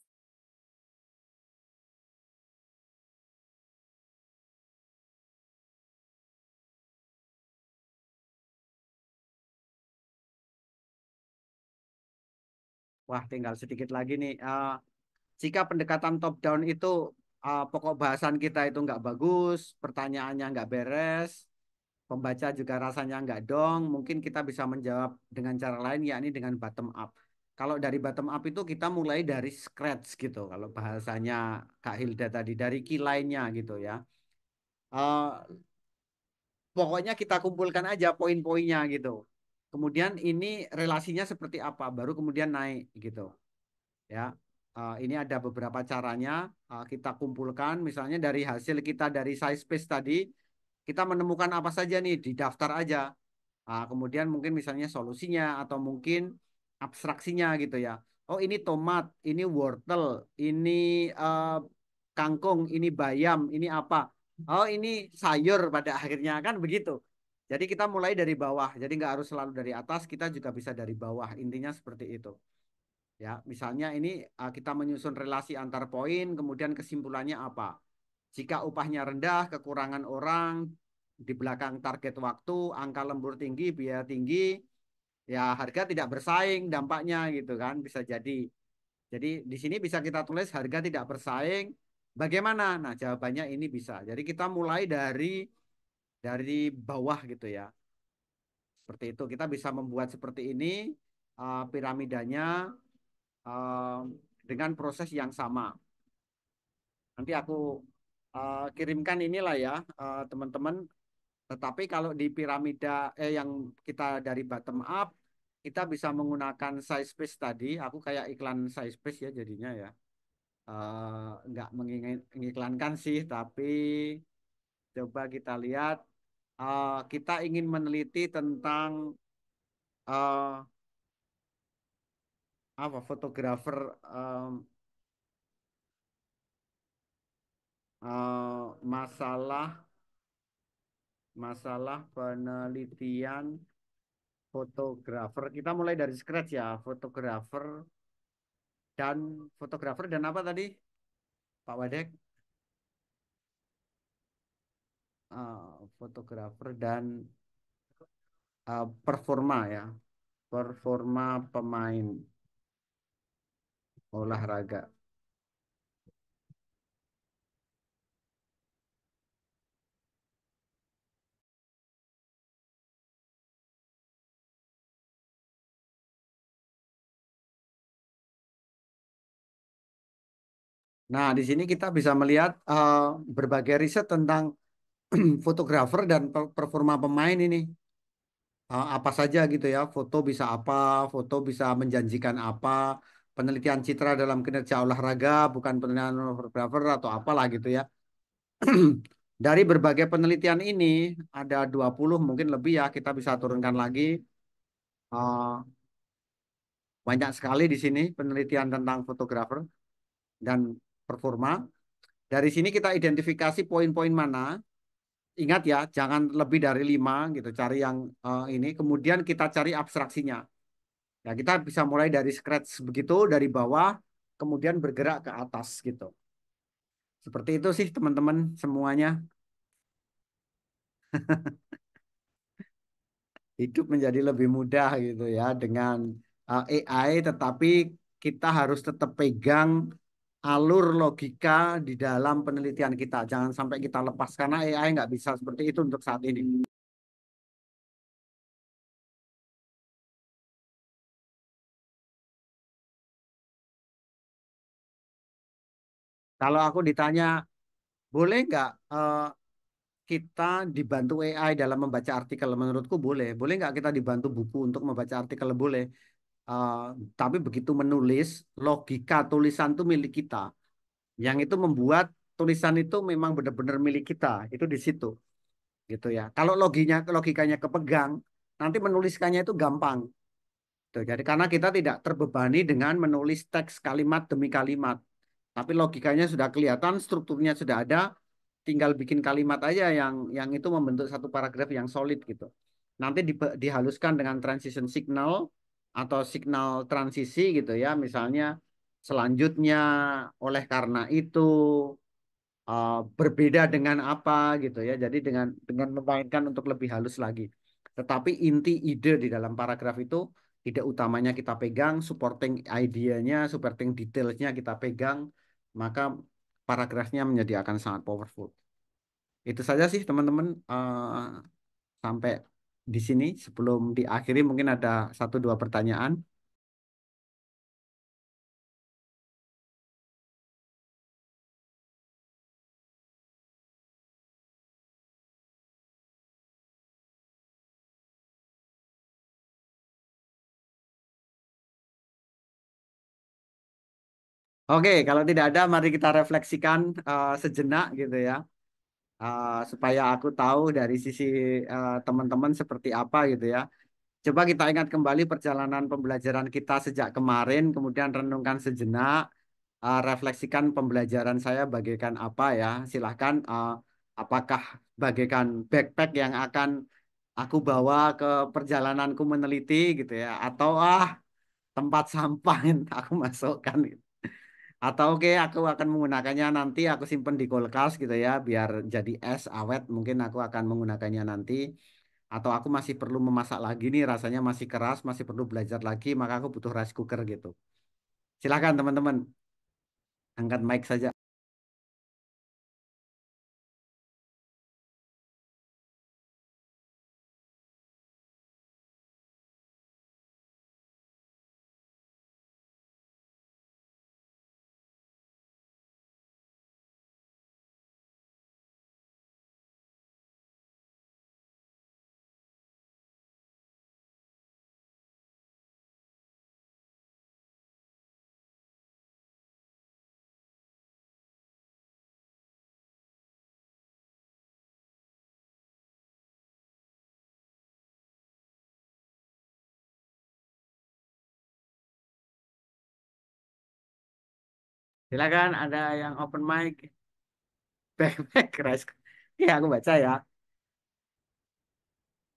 Wah, tinggal sedikit lagi nih. Jika pendekatan top down itu pokok bahasan kita itu nggak bagus, pertanyaannya nggak beres, pembaca juga rasanya nggak dong, mungkin kita bisa menjawab dengan cara lain, yakni dengan bottom up. Kalau dari bottom up itu kita mulai dari scratch gitu, kalau bahasanya Kak Hilda tadi, dari kilainya gitu ya. Eh, Pokoknya kita kumpulkan aja poin-poinnya gitu. Kemudian ini relasinya seperti apa, baru kemudian naik gitu ya. Ini ada beberapa caranya kita kumpulkan, misalnya dari hasil kita dari size space tadi, kita menemukan apa saja nih di daftar aja. Kemudian mungkin misalnya solusinya atau mungkin abstraksinya gitu ya. Oh ini tomat, ini wortel, ini eh, kangkung, ini bayam, ini apa? Oh ini sayur pada akhirnya kan begitu. Jadi kita mulai dari bawah. Jadi nggak harus selalu dari atas, kita juga bisa dari bawah. Intinya seperti itu. Ya, misalnya ini kita menyusun relasi antar poin, kemudian kesimpulannya apa? Jika upahnya rendah, kekurangan orang, di belakang target waktu, angka lembur tinggi, biaya tinggi, ya harga tidak bersaing dampaknya gitu kan, bisa jadi. Jadi di sini bisa kita tulis harga tidak bersaing, bagaimana? Nah, jawabannya ini bisa. Jadi kita mulai dari bawah gitu ya. Seperti itu, kita bisa membuat seperti ini piramidanya eh, dengan proses yang sama. Nanti aku kirimkan inilah ya teman-teman. Tetapi kalau di piramida yang kita dari bottom up, kita bisa menggunakan size space tadi. Aku kayak iklan size space ya jadinya ya. Nggak mengiklankan sih, tapi coba kita lihat. Kita ingin meneliti tentang uh, apa fotografer masalah masalah penelitian fotografer. Kita mulai dari scratch ya, fotografer dan apa tadi, Pak Wadek? Fotografer dan performa ya, performa pemain olahraga. Nah, di sini kita bisa melihat berbagai riset tentang fotografer dan performa pemain ini. Apa saja gitu ya, foto bisa apa, foto bisa menjanjikan apa, penelitian citra dalam kinerja olahraga, bukan penelitian fotografer atau apalah gitu ya. Dari berbagai penelitian ini, ada 20 mungkin lebih ya, kita bisa turunkan lagi. Uh, Banyak sekali di sini penelitian tentang fotografer dan performa. Dari sini kita identifikasi poin-poin mana. Ingat ya, jangan lebih dari 5 gitu, cari yang ini. Kemudian kita cari abstraksinya. Ya, kita bisa mulai dari scratch begitu, dari bawah, kemudian bergerak ke atas gitu. Seperti itu sih teman-teman semuanya. Hidup menjadi lebih mudah gitu ya dengan AI, tetapi kita harus tetap pegang alur logika di dalam penelitian kita. Jangan sampai kita lepas karena AI nggak bisa seperti itu untuk saat ini. Kalau aku ditanya, boleh nggak kita dibantu AI dalam membaca artikel? Menurutku boleh. Boleh nggak kita dibantu buku untuk membaca artikel? Boleh. Eh, tapi begitu menulis, logika tulisan itu milik kita. Yang itu membuat tulisan itu memang benar-benar milik kita. Itu di situ, gitu ya. Kalau logikanya kepegang, nanti menuliskannya itu gampang. Tuh, jadi karena kita tidak terbebani dengan menulis teks kalimat demi kalimat, tapi logikanya sudah kelihatan, strukturnya sudah ada, tinggal bikin kalimat aja yang itu membentuk satu paragraf yang solid gitu. Nanti dihaluskan dengan transition signal atau signal transisi gitu ya, misalnya selanjutnya oleh karena itu berbeda dengan apa gitu ya. Jadi dengan memainkan untuk lebih halus lagi. Tetapi inti ide di dalam paragraf itu ide utamanya kita pegang, supporting idenya, supporting detailsnya kita pegang, maka paragrafnya menjadi akan sangat powerful. Itu saja sih teman-teman. Sampai di sini sebelum diakhiri mungkin ada satu dua pertanyaan. Oke, kalau tidak ada, mari kita refleksikan sejenak gitu ya. Supaya aku tahu dari sisi teman-teman seperti apa gitu ya. Coba kita ingat kembali perjalanan pembelajaran kita sejak kemarin, kemudian renungkan sejenak, refleksikan pembelajaran saya bagaikan apa ya. Silahkan, apakah bagaikan backpack yang akan aku bawa ke perjalananku meneliti gitu ya, atau tempat sampah yang aku masukkan gitu. Atau oke, aku akan menggunakannya nanti, aku simpen di kulkas gitu ya, biar jadi es awet. Mungkin aku akan menggunakannya nanti. Atau aku masih perlu memasak lagi nih, rasanya masih keras, masih perlu belajar lagi, maka aku butuh rice cooker gitu. Silahkan teman-teman, angkat mic saja. Silakan, ada yang open mic. Backpack rice. Ya, aku baca ya.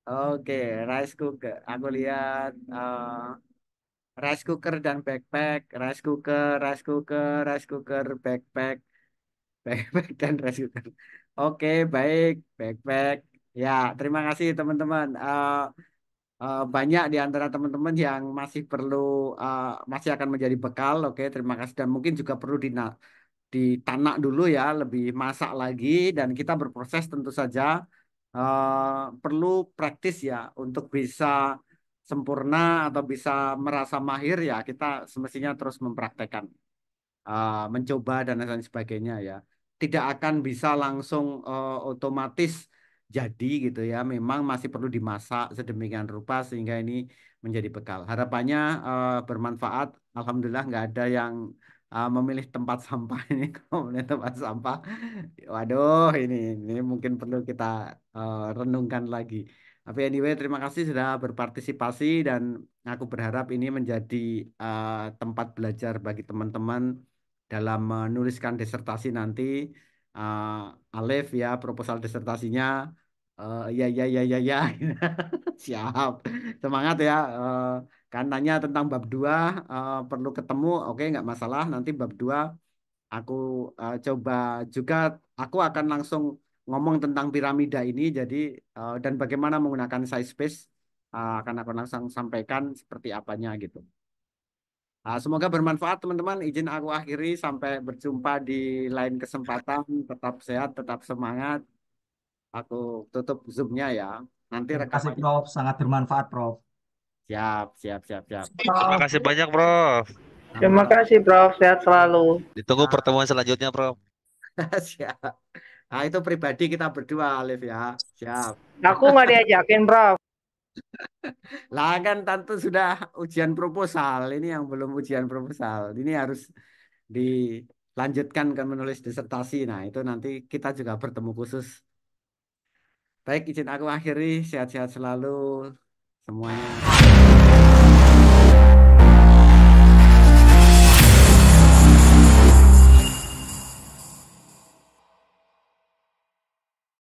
Oke, rice cooker. Aku lihat rice cooker dan backpack, rice cooker, rice cooker, rice cooker, backpack, backpack dan rice cooker. Oke, baik, backpack. Ya, terima kasih teman-teman. Banyak di antara teman-teman yang masih perlu, masih akan menjadi bekal. Oke, terima kasih. Dan mungkin juga perlu ditanak dulu ya, lebih masak lagi. Dan kita berproses tentu saja perlu praktis ya untuk bisa sempurna atau bisa merasa mahir ya. Kita semestinya terus mempraktekkan. mencoba dan lain sebagainya ya. Tidak akan bisa langsung otomatis jadi gitu ya. Memang masih perlu dimasak sedemikian rupa sehingga ini menjadi bekal. Harapannya bermanfaat. Alhamdulillah nggak ada yang memilih tempat sampah ini. Kalau memilih tempat sampah, waduh ini mungkin perlu kita renungkan lagi. Tapi anyway, terima kasih sudah berpartisipasi dan aku berharap ini menjadi tempat belajar bagi teman-teman dalam menuliskan disertasi nanti. Alif ya, proposal disertasinya. Ya, ya, ya, ya, ya. Siap. Semangat ya. Kan tanya tentang bab 2 perlu ketemu. Oke, nggak masalah. Nanti bab 2 aku coba juga, aku akan langsung ngomong tentang piramida ini. Jadi, dan bagaimana menggunakan size space akan aku langsung sampaikan seperti apanya gitu. Semoga bermanfaat teman-teman. Izin aku akhiri sampai berjumpa di lain kesempatan. Tetap sehat, tetap semangat. Aku tutup Zoom-nya ya. Nanti Terima kasih rekamannya. Prof, sangat bermanfaat Prof. Siap, siap, siap, siap. Terima kasih banyak, Prof. Terima kasih, Prof. Sehat selalu. Ditunggu pertemuan selanjutnya, Prof. Siap. Nah, itu pribadi kita berdua, Alif ya. Siap. Aku nggak diajakin, Prof. Lah kan tante sudah ujian proposal. Ini yang belum ujian proposal. Ini harus dilanjutkan ke menulis disertasi. Nah, itu nanti kita juga bertemu khusus. Baik, izin aku akhiri. Sehat-sehat selalu semuanya.